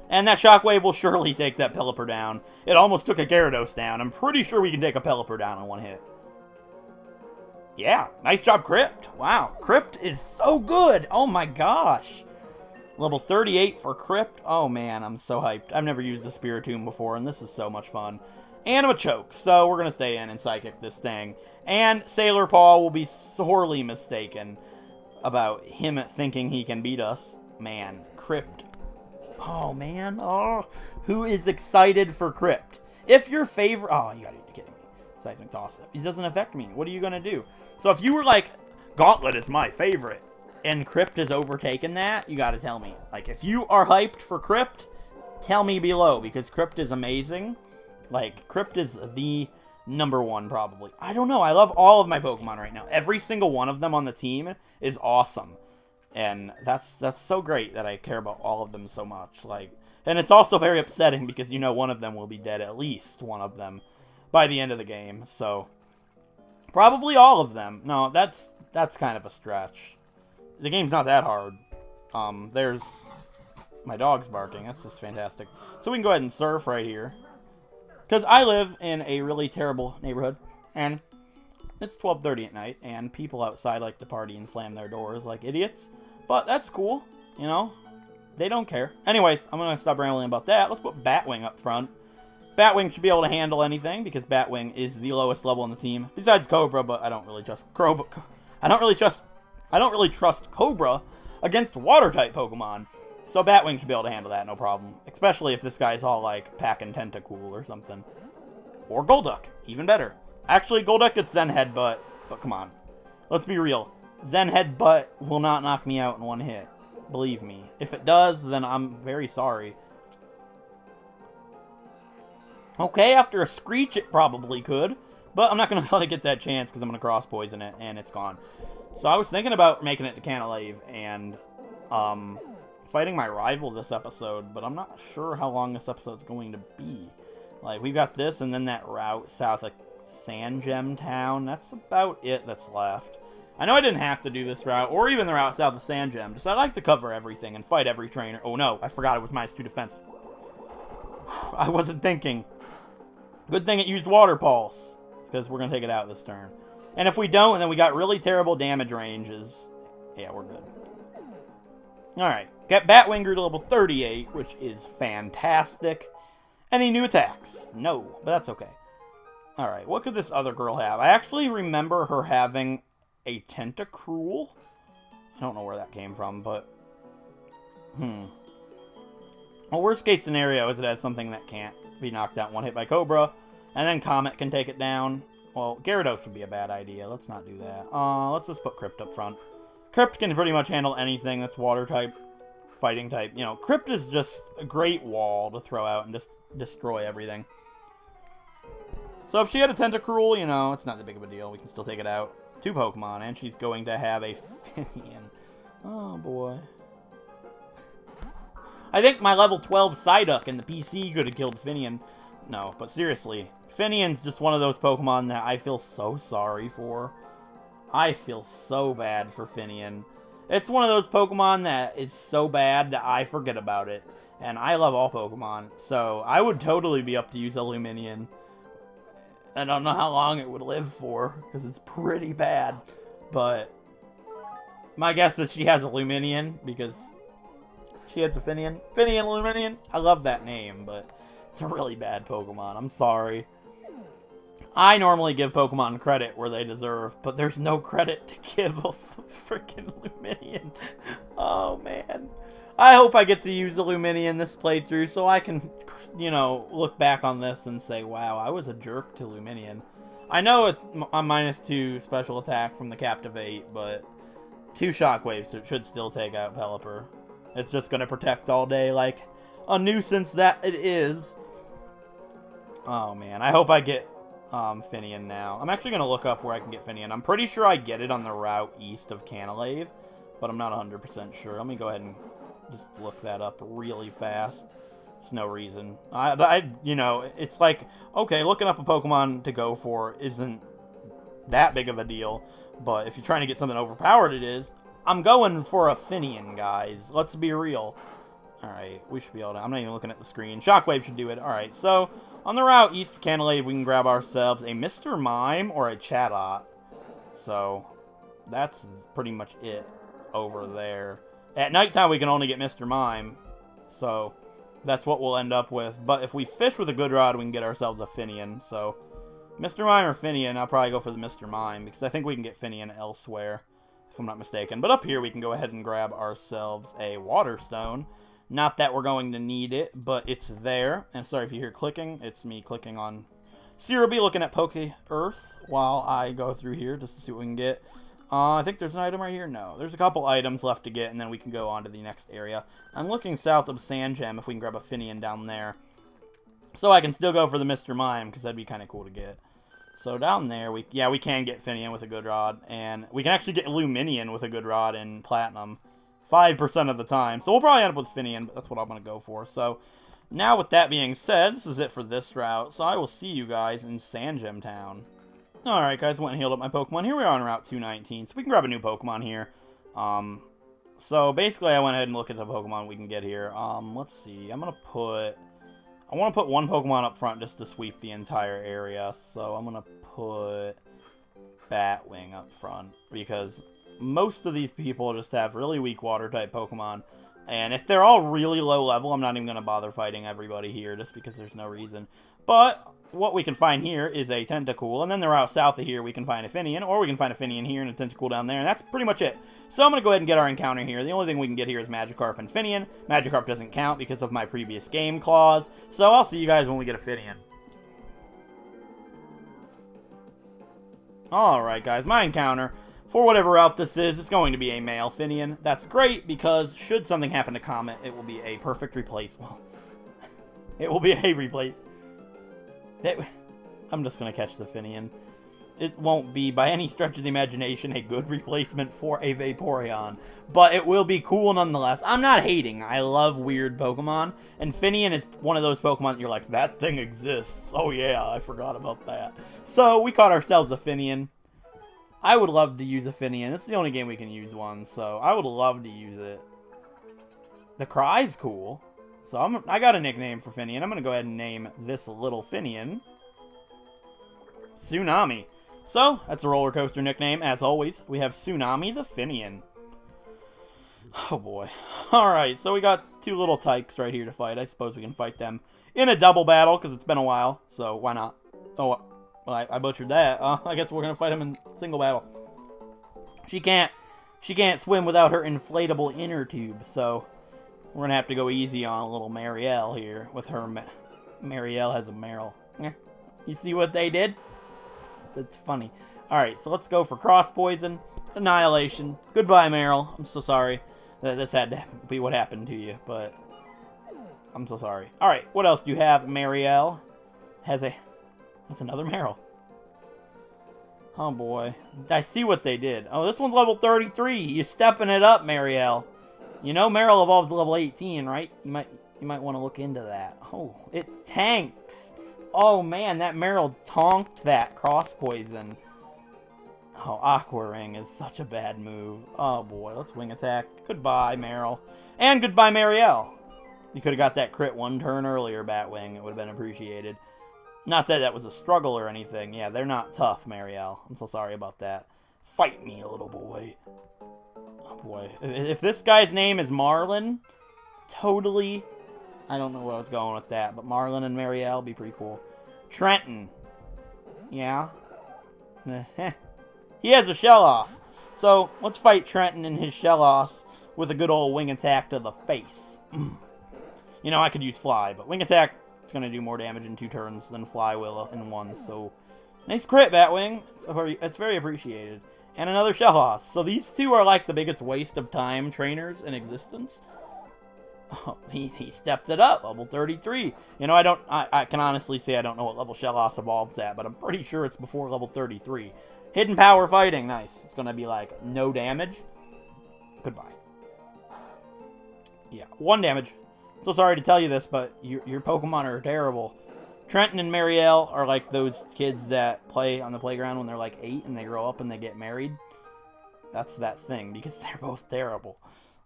And that Shockwave will surely take that Pelipper down. It almost took a Gyarados down. I'm pretty sure we can take a Pelipper down in one hit. Yeah, nice job, Crypt. Wow, Crypt is so good. Oh my gosh. Level 38 for Crypt. Oh man, I'm so hyped. I've never used the Spiritomb before, and this is so much fun. And I'm a choke, so we're going to stay in and Psychic this thing. And Sailor Paul will be sorely mistaken about him thinking he can beat us. Man, Crypt. Oh, man. Oh, who is excited for Crypt? If your favorite... Oh, you gotta be kidding me. Seismic Toss. It doesn't affect me. What are you going to do? So if you were like, Gauntlet is my favorite, and Crypt has overtaken that, you got to tell me. Like, if you are hyped for Crypt, tell me below, because Crypt is amazing. Like, Crypt is the #1, probably. I don't know. I love all of my Pokemon right now. Every single one of them on the team is awesome. And that's so great that I care about all of them so much. Like, and it's also very upsetting because you know one of them will be dead, at least one of them, by the end of the game. So, probably all of them. No, that's kind of a stretch. The game's not that hard. There's... My dog's barking. That's just fantastic. So we can go ahead and surf right here. Because I live in a really terrible neighborhood, and it's 12:30 at night, and people outside like to party and slam their doors like idiots. But that's cool, you know? They don't care. Anyways, I'm going to stop rambling about that. Let's put Batwing up front. Batwing should be able to handle anything, because Batwing is the lowest level on the team. Besides Cobra, but I don't really trust Cobra. I don't really trust Cobra against Water-type Pokemon. So Batwing should be able to handle that, no problem. Especially if this guy's all, like, packing Tentacool or something. Or Golduck, even better. Actually, Golduck gets Zen Headbutt, but come on. Let's be real. Zen Headbutt will not knock me out in one hit. Believe me. If it does, then I'm very sorry. Okay, after a Screech, it probably could. But I'm not going to let it get that chance because I'm going to Cross Poison it, and it's gone. So I was thinking about making it to Canalave and, fighting my rival this episode, but I'm not sure how long this episode's going to be. Like, we've got this, and then that route south of Sandgem Town. That's about it that's left. I know I didn't have to do this route, or even the route south of Sandgem, just I like to cover everything and fight every trainer. Oh no, I forgot it was minus 2 defense. I wasn't thinking. Good thing it used Water Pulse, because we're going to take it out this turn. And if we don't, and then we got really terrible damage ranges, yeah, we're good. Alright, get Batwing grew to level 38, which is fantastic. Any new attacks? No, but that's okay. Alright, what could this other girl have? I actually remember her having a Tentacruel. I don't know where that came from, but... Well, worst case scenario is it has something that can't be knocked out one hit by Cobra, and then Comet can take it down. Well, Gyarados would be a bad idea. Let's not do that. Let's just put Crypt up front. Crypt can pretty much handle anything that's water type, fighting type. You know, Crypt is just a great wall to throw out and just destroy everything. So if she had a Tentacruel, you know, it's not that big of a deal. We can still take it out. 2 Pokemon, and she's going to have a Finian. Oh, boy. I think my level 12 Psyduck in the PC could have killed Finian. No, but seriously, Finian's just one of those Pokemon that I feel so sorry for. I feel so bad for Finian. It's one of those Pokemon that is so bad that I forget about it. And I love all Pokemon, so I would totally be up to use a Luminion. I don't know how long it would live for, because it's pretty bad. But my guess is she has a Luminion, because she has a Finian. Finian Luminion. I love that name, but it's a really bad Pokemon. I'm sorry. I normally give Pokemon credit where they deserve, but there's no credit to give a freaking Luminion. Oh, man. I hope I get to use a Luminion this playthrough so I can, you know, look back on this and say, wow, I was a jerk to Luminion. I know it's a -2 special attack from the Captivate, but 2 Shockwaves should still take out Pelipper. It's just going to protect all day like a nuisance that it is. Oh, man. I hope I get Finian now. I'm actually going to look up where I can get Finian. I'm pretty sure I get it on the route east of Canalave, but I'm not 100% sure. Let me go ahead and just look that up really fast. There's no reason. You know, it's like, okay, looking up a Pokemon to go for isn't that big of a deal, but if you're trying to get something overpowered, it is. I'm going for a Finian, guys. Let's be real. Alright, we should be able to... I'm not even looking at the screen. Shockwave should do it. Alright, so on the route east of Canalave, we can grab ourselves a Mr. Mime or a Chatot. So that's pretty much it over there. At nighttime, we can only get Mr. Mime, so that's what we'll end up with. But if we fish with a good rod, we can get ourselves a Finian. So Mr. Mime or Finian, I'll probably go for the Mr. Mime, because I think we can get Finian elsewhere, if I'm not mistaken. But up here, we can go ahead and grab ourselves a Water Stone. Not that we're going to need it, but it's there. And sorry if you hear clicking, it's me clicking on Cerebi, looking at Poke Earth while I go through here just to see what we can get. I think there's an item right here. No, there's a couple items left to get, and then we can go on to the next area. I'm looking south of Sandgem if we can grab a Finian down there. So I can still go for the Mr. Mime, because that'd be kind of cool to get. So down there, we can get Finian with a good rod, and we can actually get Luminion with a good rod in Platinum 5% of the time. So we'll probably end up with Finian, but that's what I'm going to go for. So now with that being said, this is it for this route. So I will see you guys in Sandgem Town. Alright guys, went and healed up my Pokemon. Here we are on Route 219, so we can grab a new Pokemon here. So basically I went ahead and looked at the Pokemon we can get here. Let's see, I want to put one Pokemon up front just to sweep the entire area. So I'm going to put Batwing up front, because most of these people just have really weak Water-type Pokemon. And if they're all really low level, I'm not even going to bother fighting everybody here, just because there's no reason. But what we can find here is a Tentacool, and then they're out south of here, we can find a Finian, or we can find a Finian here and a Tentacool down there, and that's pretty much it. So I'm going to go ahead and get our encounter here. The only thing we can get here is Magikarp and Finian. Magikarp doesn't count because of my previous game clause, so I'll see you guys when we get a Finian. Alright guys, my encounter, for whatever route this is going to be a male Finian. That's great, because should something happen to Comet, it will be a perfect replacement. It will be a replay. I'm just going to catch the Finian. It won't be, by any stretch of the imagination, a good replacement for a Vaporeon. But it will be cool nonetheless. I'm not hating. I love weird Pokemon. And Finian is one of those Pokemon that you're like, that thing exists. Oh yeah, I forgot about that. So we caught ourselves a Finian. I would love to use a Finian. It's the only game we can use one, so I would love to use it. The cry's cool. So I got a nickname for Finian. I'm going to go ahead and name this little Finian Tsunami. So, that's a roller coaster nickname. As always, we have Tsunami the Finian. Oh boy. Alright, so we got two little tykes right here to fight. I suppose we can fight them in a double battle, because it's been a while, so why not? Oh, well, I butchered that. I guess we're going to fight them in single battle. She can't swim without her inflatable inner tube, so we're going to have to go easy on little Marielle here with her. Marielle has a Meryl. You see what they did? That's funny. Alright, so let's go for Cross Poison, Annihilation. Goodbye, Meryl. I'm so sorry that this had to be what happened to you, but I'm so sorry. Alright, what else do you have? Marielle has a... That's another Meryl. Oh boy. I see what they did. Oh, this one's level 33. You're stepping it up, Marielle. You know Meryl evolves to level 18, right? You might want to look into that. Oh, it tanks. Oh man, that Meryl tonked that Cross Poison. Oh, Aqua Ring is such a bad move. Oh boy, let's Wing Attack. Goodbye, Meryl. And goodbye, Marielle. You could have got that crit one turn earlier, Batwing. It would have been appreciated. Not that that was a struggle or anything. Yeah, they're not tough, Marielle. I'm so sorry about that. Fight me, little boy. Oh boy. If this guy's name is Marlin, totally... I don't know where I was going with that, but Marlin and Marielle would be pretty cool. Trenton. Yeah. He has a Shellos. So, let's fight Trenton and his Shellos with a good old Wing Attack to the face. You know, I could use Fly, but Wing Attack is going to do more damage in 2 turns than Fly will in 1, so... Nice crit, Batwing. It's very appreciated. And another Shellos. So these two are like the biggest waste of time trainers in existence. Oh, he stepped it up, level 33. You know, I can honestly say I don't know what level Shellos evolves at, but I'm pretty sure it's before level 33. Hidden Power Fighting, nice. It's gonna be like, no damage. Goodbye. Yeah, 1 damage. So sorry to tell you this, but your Pokemon are terrible. Trenton and Marielle are like those kids that play on the playground when they're like 8 and they grow up and they get married. That's that thing, because they're both terrible.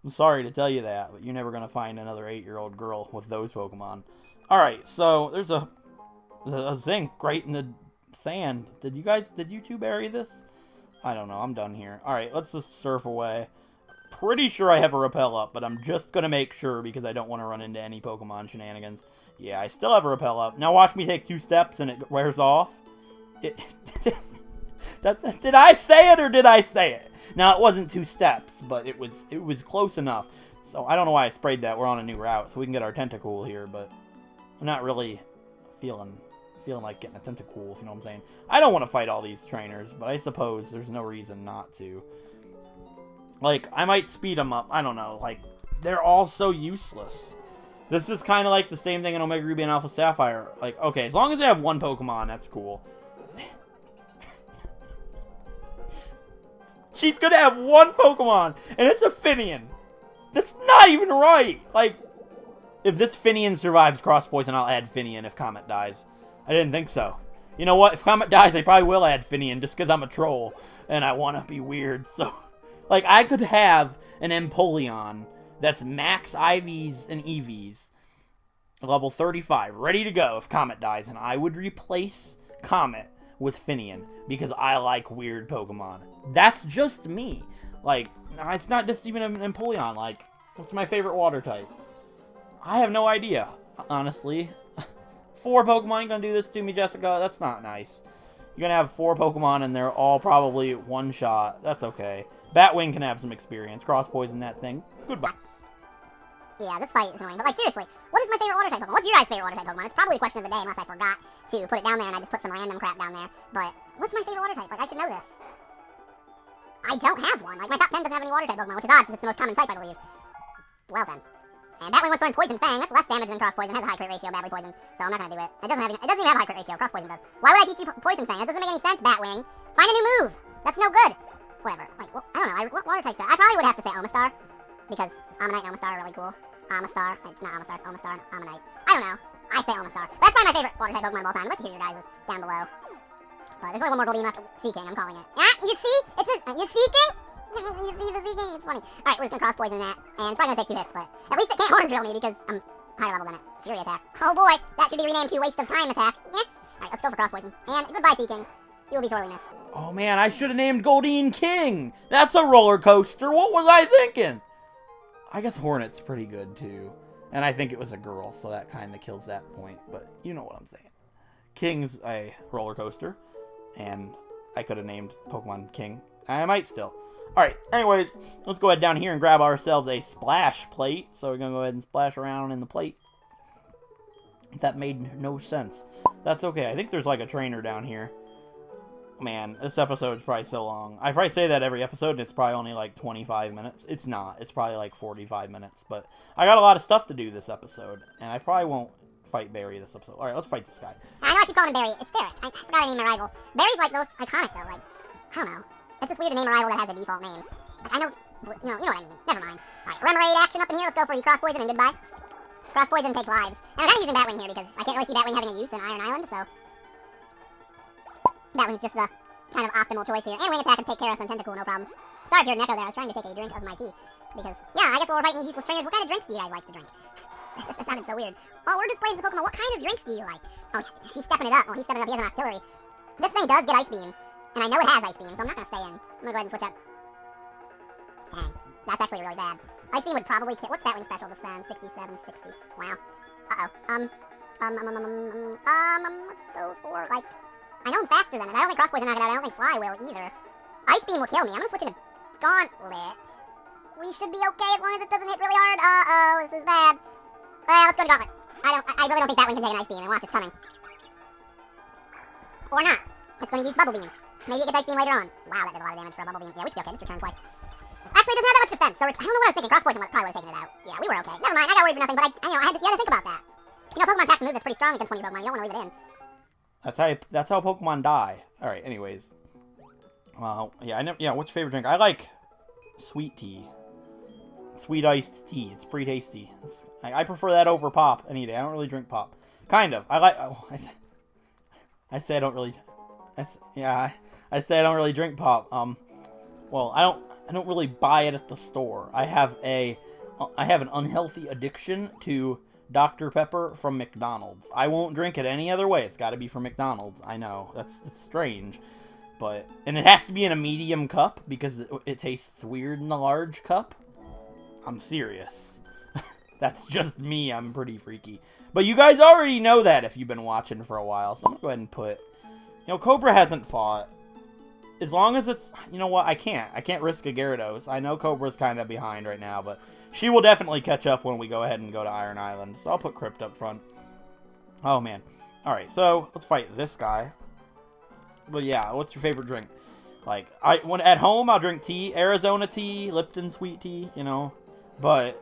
I'm sorry to tell you that, but you're never going to find another 8-year-old girl with those Pokemon. Alright, so there's a zinc right in the sand. Did you two bury this? I don't know, I'm done here. Alright, let's just surf away. Pretty sure I have a Repel up, but I'm just going to make sure because I don't want to run into any Pokemon shenanigans. Yeah, I still have a Repel up. Now watch me take 2 steps and it wears off. Did I say it or did I say it? Now, it wasn't 2 steps, but it was close enough. So, I don't know why I sprayed that. We're on a new route, so we can get our Tentacool here, but I'm not really feeling like getting a Tentacool, if you know what I'm saying. I don't want to fight all these trainers, but I suppose there's no reason not to. Like, I might speed them up. I don't know. Like, they're all so useless. This is kind of like the same thing in Omega Ruby and Alpha Sapphire. Like, okay, as long as I have 1 Pokemon, that's cool. She's gonna have 1 Pokemon, and it's a Finian. That's not even right. Like, if this Finian survives Cross Poison, I'll add Finian if Comet dies. I didn't think so. You know what? If Comet dies, I probably will add Finian just because I'm a troll, and I want to be weird. So, like, I could have an Empoleon that's max IVs and EVs, level 35, ready to go if Comet dies, and I would replace Comet with Finian because I like weird Pokemon. That's just me. Like, it's not just even an Empoleon. Like, what's my favorite water type? I have no idea, honestly. 4 Pokemon gonna do this to me, Jessica? That's not nice. You're gonna have 4 Pokemon and they're all probably 1 shot. That's okay. Batwing can have some experience. Cross Poison that thing. Goodbye. Yeah, this fight is annoying, but like seriously, what is my favorite water type Pokemon? What's your guys' favorite water type Pokemon? It's probably a question of the day unless I forgot to put it down there and I just put some random crap down there. But what's my favorite water type? Like, I should know this. I don't have one. Like, my top 10 doesn't have any water type Pokemon, which is odd because it's the most common type, I believe. Well then. And Batwing wants to learn Poison Fang. That's less damage than Cross Poison. Has a high crit ratio, badly poisons. So I'm not gonna do it. It doesn't even have a high crit ratio. Cross Poison does. Why would I teach you Poison Fang? That doesn't make any sense, Batwing. Find a new move. That's no good. Whatever. Like, well, I don't know. What water types are... I probably would have to say Omastar. Because Omanyte and Omastar are really cool. Omastar. It's not Omastar. It's Omastar and Omanyte. I don't know. I say Omastar. That's probably my favorite water type Pokemon of all time. I'd like to hear your guys' down below. But there's only 1 more Goldeen left. Seeking, I'm calling it. Ah, you see? You Seeking? You see the Seeking? It's funny. Alright, we're just gonna Cross Poison that. And it's probably gonna take 2 hits, but at least it can't Horn Drill me because I'm higher level than it. Fury Attack. Oh boy, that should be renamed to Waste of Time Attack. Alright, let's go for Cross Poison. And goodbye, Seeking. You will be sorely missed. Oh man, I should have named Goldeen King! That's a roller coaster! What was I thinking? I guess Hornet's pretty good too. And I think it was a girl, so that kind of kills that point. But you know what I'm saying. King's a roller coaster. And I could have named Pokemon King. I might still. Alright, anyways, let's go ahead down here and grab ourselves a splash plate. So we're going to go ahead and splash around in the plate. That made no sense. That's okay. I think there's like a trainer down here. Man, this episode is probably so long. I probably say that every episode, and it's probably only like 25 minutes. It's not. It's probably like 45 minutes. But I got a lot of stuff to do this episode, and I probably won't fight Barry this episode. Alright, let's fight this guy. I know I keep calling him Barry. It's Derek. I forgot to name my rival. Barry's like most iconic, though. Like, I don't know. It's just weird to name a rival that has a default name. Like, I know, you know what I mean. Never mind. Alright, Remoraid action up in here. Let's go for the Cross Poison and goodbye. Cross Poison takes lives. And I'm kind of using Batwing here because I can't really see Batwing having a use in Iron Island, so Batwing's just the kind of optimal choice here. And Wing Attack can take care of some Tentacool, no problem. Sorry if you're an echo there. I was trying to take a drink of my tea. Because, yeah, I guess while we're fighting these useless trainers, what kind of drinks do you guys like to drink? That sounded so weird. Oh, we're just playing some Pokemon. What kind of drinks do you like? Oh, he's stepping it up. Oh, he's stepping it up. He has an Octillery. This thing does get Ice Beam. And I know it has Ice Beam, so I'm not going to stay in. I'm going to go ahead and switch up. Dang. That's actually really bad. Ice Beam would probably kill. What's Batwing special defense? 67, 60. Wow. Uh-oh. Let's go for, like... I know I'm faster than it. I don't think Cross Poison knock it out. I don't think Fly will either. Ice Beam will kill me. I'm gonna switch it to Gauntlet. We should be okay as long as it doesn't hit really hard. Uh-oh, this is bad. Let's go to Gauntlet. I really don't think Batwing can take an Ice Beam, and watch, it's coming. Or not. It's gonna use Bubble Beam. Maybe it gets Ice Beam later on. Wow, that did a lot of damage for a Bubble Beam. Yeah, we should be okay. Just return twice. Actually, it doesn't have that much defense, so I don't know what I was thinking. Cross Poison probably would have taken it out. Yeah, we were okay. Never mind, I got worried for nothing, but you had to think about that. You know, Pokemon packs a move that's pretty strong against one of your Pokemon. You don't want to leave it in. That's how Pokemon die. Alright, anyways. Well, yeah, what's your favorite drink? I like sweet tea. Sweet iced tea. It's pretty tasty. I prefer that over pop any day. I don't really drink pop. Kind of. I say I don't really... I say I don't really drink pop. Well, I don't really buy it at the store. I have an unhealthy addiction to Dr. Pepper from McDonald's. I won't drink it any other way. It's got to be from McDonald's. I know. That's strange. And it has to be in a medium cup because it tastes weird in the large cup. I'm serious. That's just me. I'm pretty freaky. But you guys already know that if you've been watching for a while. So I'm going to go ahead and put... Cobra hasn't fought. As long as it's... You know what? I can't risk a Gyarados. I know Cobra's kind of behind right now, but she will definitely catch up when we go ahead and go to Iron Island. So I'll put Crypt up front. Oh, man. Alright, so let's fight this guy. But yeah, what's your favorite drink? Like, when at home, I'll drink tea. Arizona tea, Lipton sweet tea, But...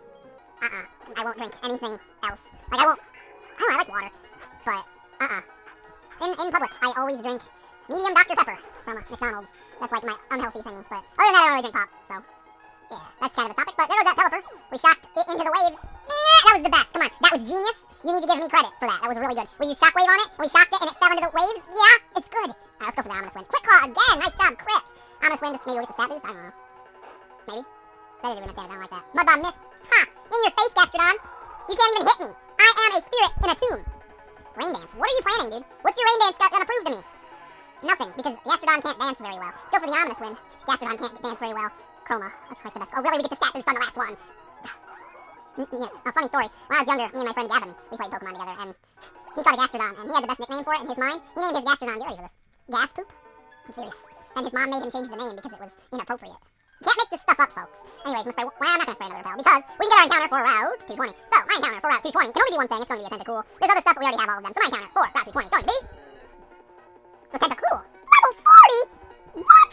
I won't drink anything else. Like, I don't know, I like water. But, In public, I always drink medium Dr. Pepper from McDonald's. That's like my unhealthy thingy. But other than that, I don't really drink pop, so... Yeah, that's kind of a topic. But there goes that Pelipper. We shocked it into the waves. That was the best. Come on, that was genius. You need to give me credit for that. That was really good. We used Shockwave on it, and we shocked it, and it fell into the waves. Yeah, it's good. Alright, let's go for the Ominous Wind. Quick Claw again. Nice job, Crypt. Ominous Wind, just maybe we'll get the stat boost. I don't know. Maybe. That didn't even stand down like that. Mud Bomb missed. Ha! In your face, Gastrodon. You can't even hit me. I am a spirit in a tomb. Rain Dance. What are you planning, dude? What's your Rain Dance gonna prove to me? Nothing, because Gastrodon can't dance very well. Let's go for the Ominous Wind. Gastrodon can't dance very well. Kroma. That's like the best. Oh, really? We get the stat boost on the last one. A funny story. When I was younger, me and my friend Gavin, we played Pokemon together, and he caught a Gastrodon, and he had the best nickname for it in his mind. He named his Gastrodon, get ready for this, Gas Poop? I'm serious. And his mom made him change the name because it was inappropriate. You can't make this stuff up, folks. Anyways, I'm not gonna spray another repel, because we can get our encounter for Route 220. So, my encounter for Route 220 can only be one thing, it's going to be a Tentacool. There's other stuff, but we already have all of them. So my encounter for Route 220 is going to be... the Tentacool. Level 40? What?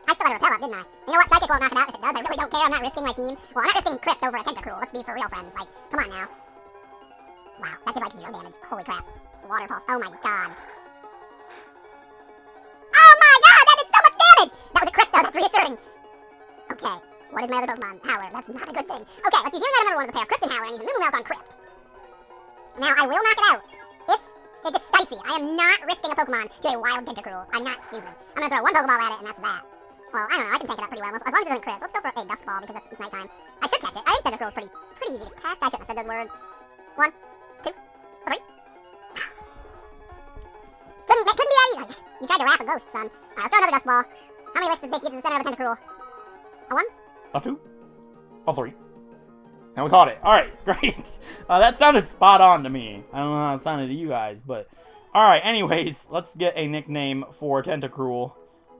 I still had a repel up, didn't I? You know what? Psychic won't knock it out. If it does, I really don't care. I'm not risking my team. Well, I'm not risking Crypt over a Tentacruel. Let's be for real, friends. Like, come on now. Wow, that did like 0 damage. Holy crap. Water Pulse. Oh my god. Oh my god! That did so much damage! That was a Crypt, though. That's reassuring. Okay. What is my other Pokemon? Howler. That's not a good thing. Okay, let's use another one of the pair of Crypt and Howler and use Moo Milk on Crypt. Now, I will knock it out. If it gets dicey, I am not risking a Pokemon to a wild Tentacruel. I'm not stupid. I'm gonna throw one Pokeball at it, and that's that. Well, I don't know, I can take it up pretty well, as long as it doesn't crit. So let's go for a Dusk Ball, because it's nighttime. I should catch it. I think Tentacruel is pretty easy to catch. I shouldn't have said those words. 1, 2, 3. Couldn't be that easy. You tried to wrap a ghost, son. Alright, let's throw another dust ball. How many licks does it take to get to the center of a tentacruel? A 1? A 2? A 3? And we caught it. Alright, great. That sounded spot on to me. I don't know how it sounded to you guys, but... Alright, anyways, let's get a nickname for Tentacruel.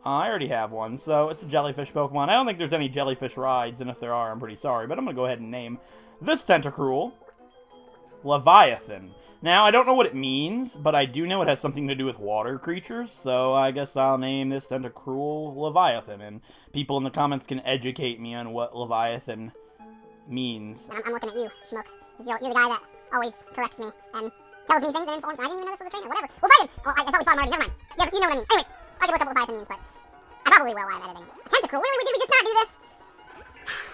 I already have one, so it's a jellyfish Pokemon. I don't think there's any jellyfish rides, and if there are, I'm pretty sorry. But I'm going to go ahead and name this Tentacruel Leviathan. Now, I don't know what it means, but I do know it has something to do with water creatures, so I guess I'll name this Tentacruel Leviathan, and people in the comments can educate me on what Leviathan means. I'm looking at you, Schmook. You're the guy that always corrects me and tells me things and informs. I didn't even know this was a trainer. Whatever. We'll fight him! Oh, I thought we fought him already. Never mind. You know what I mean. Anyways, I can look up what Leviathan means, but I probably will while I'm editing. A Tentacruel? Really? Did we just not do this?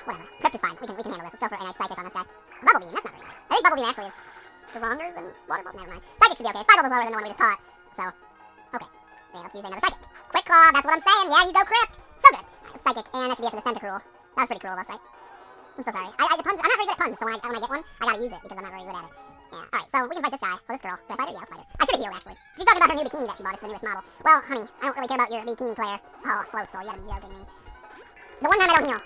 Whatever. Crypt is fine. We can handle this. Let's go for a nice Psychic on this guy. A Bubble Beam. That's not very nice. I think Bubble Beam actually is stronger than Water Bubble. Never mind. Psychic should be okay. It's 5 levels lower than the one we just caught. So, okay. Yeah, let's use another Psychic. Quick Claw. That's what I'm saying. Yeah, you go Crypt. So good. Alright, Psychic. And that should be it for this Tentacruel. That was pretty cruel of us, right? I'm so sorry. The puns, I'm not very good at puns, so when I get one, I gotta use it because I'm not very good at it. Yeah, alright, so we can fight this guy. Oh, this girl. Should I fight her? Yeah, let's fight her. I should've healed, actually. She's talking about her new bikini that she bought. It's the newest model. Well, honey, I don't really care about your bikini player. Oh, Floatzel, you gotta be joking me. The one time I don't heal.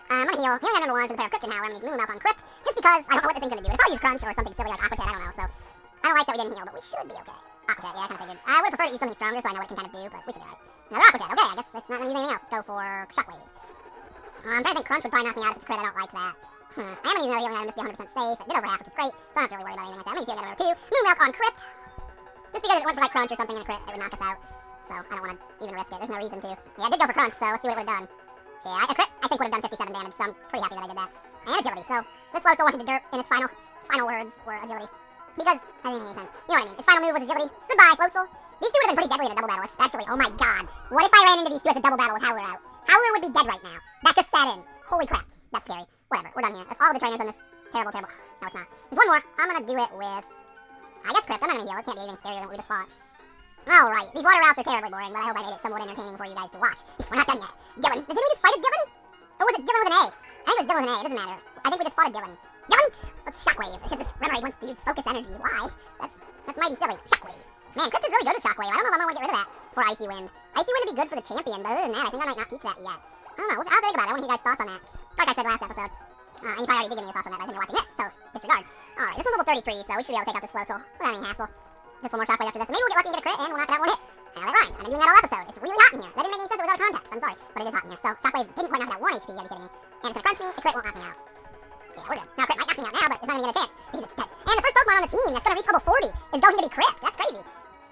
I'm gonna heal. Healing number 1 for the pair of Crypt and Howler. I'm gonna use Moonmouth on Crypt, just because I don't know what this thing's gonna do. It'll probably use Crunch or something silly like Aqua Jet, I don't know, so... I don't like that we didn't heal, but we should be okay. Aqua Jet, yeah, I kinda figured. I would prefer to use something stronger so I know what it can kind of do, but we should be alright. Another Aqua Jet, okay, I guess it's not gonna use anything else. Let's go for Shockwave. I'm trying to think Crunch would probably knock me out if it's a crit. I don't like that. I am gonna use another healing item just to be 100% safe. It did over half, which is great, so I'm not really worried about anything like that. I'm gonna use healing item number 2. Moonmouth on Crypt. Just because if it went for like Crunch or something in a crit, it would knock us out. So I don't want to even risk it. There's no reason to. Yeah, I did go for Crunch, so let's see what it would have done. Yeah, a crit I think would have done 57 damage, so I'm pretty happy that I did that. And agility, so this Floatzel went into dirt, and its final words were agility. Because, that didn't make any sense. You know what I mean. Its final move was agility. Goodbye, Floatzel. These two would have been pretty deadly in a double battle, especially. Oh my god. What if I ran into these two as a double battle with Howler out? Howler would be dead right now. That just sat in. Holy crap. That's scary. Whatever. We're done here. That's all the trainers on this terrible... No, it's not. There's one more. I'm gonna do it with... I guess Crypt. I'm not gonna heal. It can't be anything scarier than what we just fought. Alright. These water routes are terribly boring, but I hope I made it somewhat entertaining for you guys to watch. We're not done yet. Dylan. Didn't we just fight a Dylan? Or was it Dylan with an A? I think it was Dylan with an A. It doesn't matter. I think we just fought a Dylan. Dylan? Let's Shockwave. It's just this Remoraid wants to use Focus Energy. Why? That's mighty silly. Shockwave. Man, Crypt is really good at Shockwave. I don't know if I'm gonna get rid of that for Icy Wind. Icy Wind would be good for the champion, but other than that, I think I might not teach that yet. I don't know. I'll think about it. I want to hear you guys' thoughts on that. Like I said last episode. And you probably already did give me your thoughts on that, but I think you're watching this, so disregard. Alright, this one's level 33, so we should be able to take out this Floatzel without any hassle. Just one more Shockwave after this, and maybe we'll get lucky and get a crit, and we'll knock it out one hit. Now that rhymed. I've been doing that all episode. It's really hot in here. That didn't make any sense. It was out of context. I'm sorry, but it is hot in here. So Shockwave didn't quite knock it out 1 HP. You gotta be kidding me. And it's gonna crunch me. A crit won't knock me out. Yeah, we're good. Now Crypt might knock me out now, but it's not even gonna get a chance because it's dead. And the first Pokemon on the team that's gonna reach level 40 is going to be Crypt. That's crazy.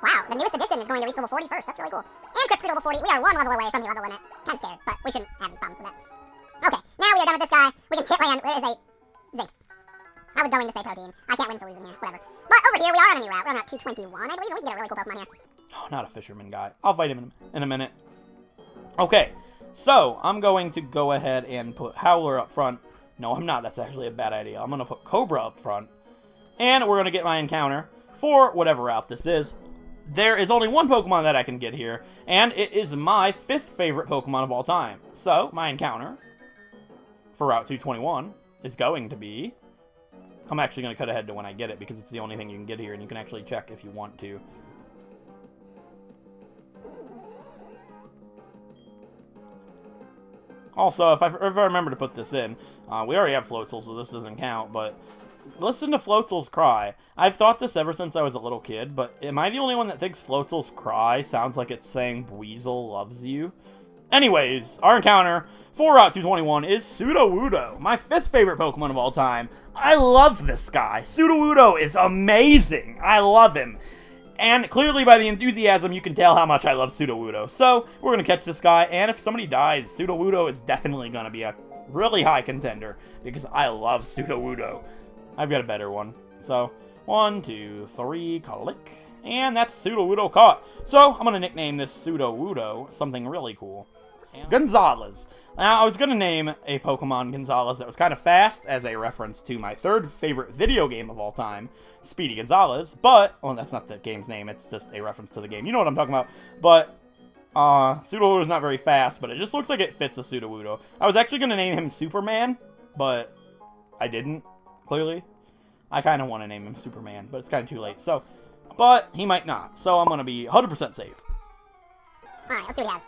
Wow, the newest edition is going to reach level 40 first. That's really cool. And Crypt level 40. We are 1 level away from the level limit. Kind of scared, but we shouldn't have any problems with that. Okay, now we are done with this guy. We can hit land. There is a Zinc. I was going to say Protein. I can't win for losing here. Whatever. But over here, we are on a new route. We're on Route 221, I believe, and we can get a really cool Pokemon here. Oh, not a fisherman guy. I'll fight him in a minute. Okay, so I'm going to go ahead and put Howler up front. No, I'm not. That's actually a bad idea. I'm going to put Cobra up front. And we're going to get my encounter for whatever route this is. There is only one Pokemon that I can get here, and it is my 5th favorite Pokemon of all time. So, my encounter for Route 221 is going to be... I'm actually going to cut ahead to when I get it, because it's the only thing you can get here, and you can actually check if you want to. Also, if I remember to put this in, we already have Floatzel, so this doesn't count, but listen to Floatzel's cry. I've thought this ever since I was a little kid, but am I the only one that thinks Floatzel's cry sounds like it's saying Weasel loves you? Anyways, our encounter for Route 221 is Sudowoodo, my 5th favorite Pokemon of all time. I love this guy. Sudowoodo is amazing. I love him. And clearly by the enthusiasm, you can tell how much I love Sudowoodo. So, we're going to catch this guy, and if somebody dies, Sudowoodo is definitely going to be a really high contender, because I love Sudowoodo. I've got a better one. So, 1, 2, 3, click. And that's Sudowoodo caught. So, I'm going to nickname this Sudowoodo something really cool. Gonzalez. Now, I was going to name a Pokemon Gonzalez that was kind of fast as a reference to my 3rd favorite video game of all time, Speedy Gonzalez, but, well, that's not the game's name, it's just a reference to the game. You know what I'm talking about. But, Sudowoodo is not very fast, but it just looks like it fits a Sudowoodo. I was actually going to name him Superman, but I didn't, clearly. I kind of want to name him Superman, but it's kind of too late, so, but he might not, so I'm going to be 100% safe. Alright, let's see what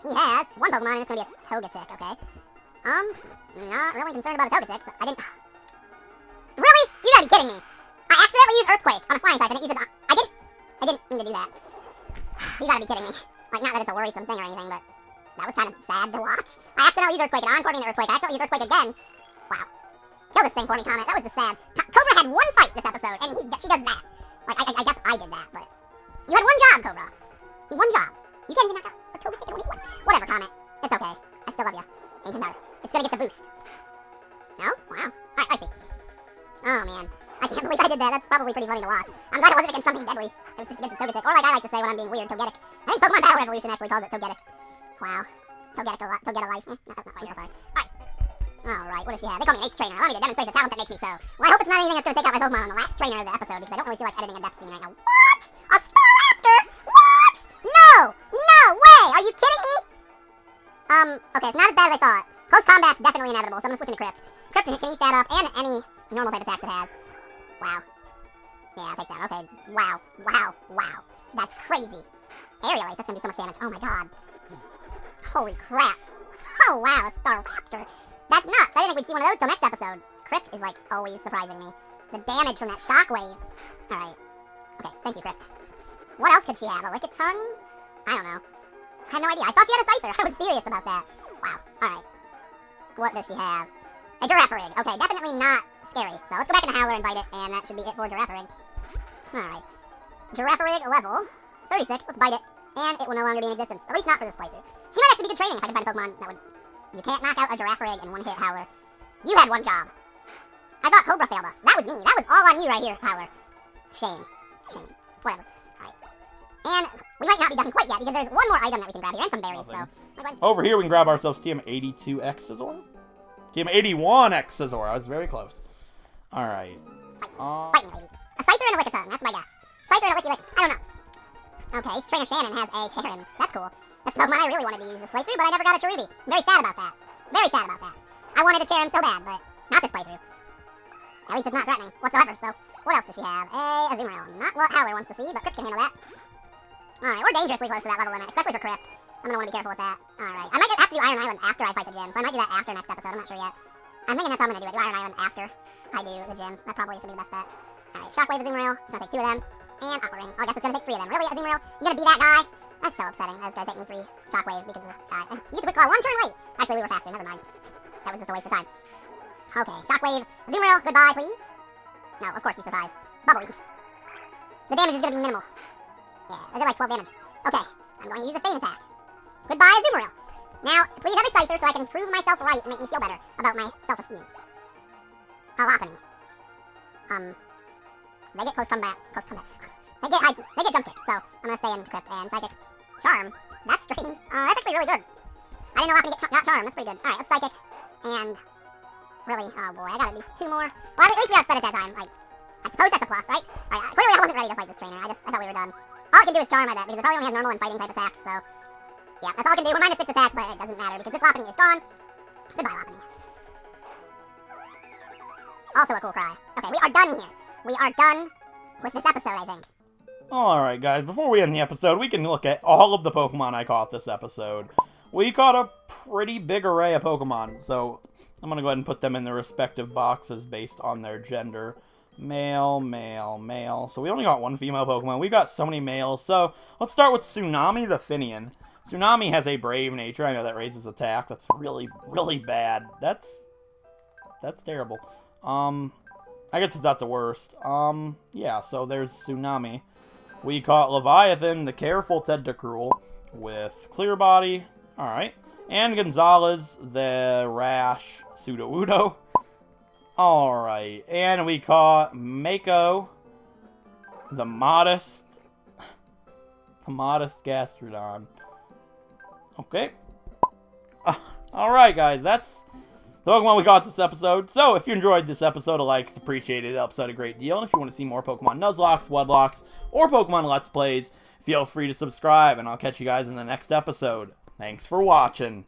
he has. He has one Pokemon, and it's gonna be a Togetic, okay. Not really concerned about a Togetic, so I didn't... Really? You gotta be kidding me. I accidentally used Earthquake on a flying type, and it uses... I didn't mean to do that. You gotta be kidding me. Like, not that it's a worrisome thing or anything, but that was kind of sad to watch. I accidentally used Earthquake, and on-courting the Earthquake, I accidentally used Earthquake again. Wow. Kill this thing for me, Comet. That was just sad. Cobra had one fight this episode, and she does that. Like, I guess I did that, but... You had one job, Cobra. You one job. You can't even knock out a Togetic or anyone. Whatever, Comet. It's okay. I still love you. Ancient Power. It's gonna get the boost. No? Wow. Alright, Ice Beam. Oh, man. I can't believe I did that. That's probably pretty funny to watch. I'm glad it wasn't against something deadly. It was just against a Togetic. Or like I like to say when I'm being weird, Togetic. I think Pokemon Battle Revolution actually calls it Togetic. Wow. Togetic a life. Not quite, sorry. Alright, what does she have? They call me an ace trainer. Allow me to demonstrate the talent that makes me so. Well, I hope it's not anything that's going to take out my Pokemon on the last trainer of the episode, because I don't really feel like editing a death scene right now. What? A Staraptor? What? No! No way! Are you kidding me? Okay, it's not as bad as I thought. Close combat's definitely inevitable, so I'm going to switch into Crypt. Crypt can eat that up, and any normal type attacks it has. Wow. Yeah, I'll take that. Okay. Wow. Wow. That's crazy. Aerial Ace, that's going to do so much damage. Oh my god. Holy crap. Oh wow, a Staraptor. That's nuts. I didn't think we'd see one of those till next episode. Crypt is, like, always surprising me. The damage from that shockwave. Alright. Okay, thank you, Crypt. What else could she have? A Lickitung? I don't know. I have no idea. I thought she had a Scyther. I was serious about that. Wow. Alright. What does she have? A Girafarig. Okay, definitely not scary. So let's go back in the Howler and bite it, and that should be it for Girafarig. Alright. Girafarig level 36. Let's bite it. And it will no longer be in existence. At least not for this playthrough. She might actually be good training if I can find a Pokemon that would... You can't knock out a Girafarig in one hit, Howler. You had one job. I thought Cobra failed us. That was me. That was all on you right here, Howler. Shame. Whatever. Alright. And we might not be done quite yet, because there's one more item that we can grab here, and some berries, so... Over here, we can grab ourselves TM82X Scizor. TM81X Scizor. I was very close. Alright. Fight me, lady. A Scyther and a Lickitung. That's my guess. Scyther and a Licky. I don't know. Okay, Trainer Shannon has a Charon. That's cool. That's the Pokemon I really wanted to use this playthrough, but I never got a Cherubi. I'm very sad about that. Very sad about that. I wanted a Charon so bad, but not this playthrough. At least it's not threatening whatsoever, so... What else does she have? A Azumarill. Not what Howler wants to see, but Crypt can handle that. Alright, we're dangerously close to that level limit, especially for Crypt. I'm gonna want to be careful with that. Alright. I might have to do Iron Island after I fight the gym, so I might do that after next episode. I'm not sure yet. I'm thinking that's how I'm gonna do it. Do Iron Island after I do the gym. That probably is gonna be the best bet. Alright, Shockwave Azumarill. It's gonna take 2 of them. And Aqua Ring. Oh, I guess it's gonna take 3 of them. Really, Azumarill? You gonna be that guy? That's so upsetting. That's gonna take me 3 Shockwave because of this guy. You get to quick claw 1 turn late. Actually, we were faster. Never mind. That was just a waste of time. Okay, Shockwave. Azumarill, goodbye, please. No, of course you survive. Bubbly. The damage is gonna be minimal. Yeah, I did like 12 damage. Okay, I'm going to use a Feint attack. Goodbye, Azumarill. Now, please have a Scyther so I can prove myself right and make me feel better about my self-esteem. Lopunny. They get close combat. They get jump kick, so I'm gonna stay in Crypt and Psychic. Charm. That's strange. That's actually really good. I didn't know Lopunny got Charm. That's pretty good. Alright, let's Psychic. And really, oh boy, I got at least 2 more. Well, at least we outsped at that time. Like, I suppose that's a plus, right? Alright, clearly I wasn't ready to fight this trainer. I thought we were done. All it can do is Charm, I bet, because it probably only has normal and fighting type attacks, so... Yeah, that's all it can do. We're -6 attack, but it doesn't matter, because this Lopunny is gone. Goodbye, Lopunny. Also a cool cry. Okay, we are done here. We are done with this episode, I think. Alright, guys, before we end the episode, we can look at all of the Pokemon I caught this episode. We caught a pretty big array of Pokemon, so I'm going to go ahead and put them in their respective boxes based on their gender. Male, male, male. So we only got 1 female Pokemon. We got so many males. So let's start with Tsunami the Finian. Tsunami has a brave nature. I know that raises attack. That's really, really bad. That's terrible. I guess it's not the worst. Yeah, so there's Tsunami. We caught Leviathan, the careful Tentacruel, with Clear Body. Alright. And Gonzalez, the rash Sudowoodo. Alright. And we caught Mako, the modest Gastrodon. Okay. Alright, guys. That's the Pokemon we got this episode. So, if you enjoyed this episode, a like is appreciated. It helps out a great deal. And if you want to see more Pokemon Nuzlocks, Wedlocks, or Pokemon Let's Plays, feel free to subscribe. And I'll catch you guys in the next episode. Thanks for watching.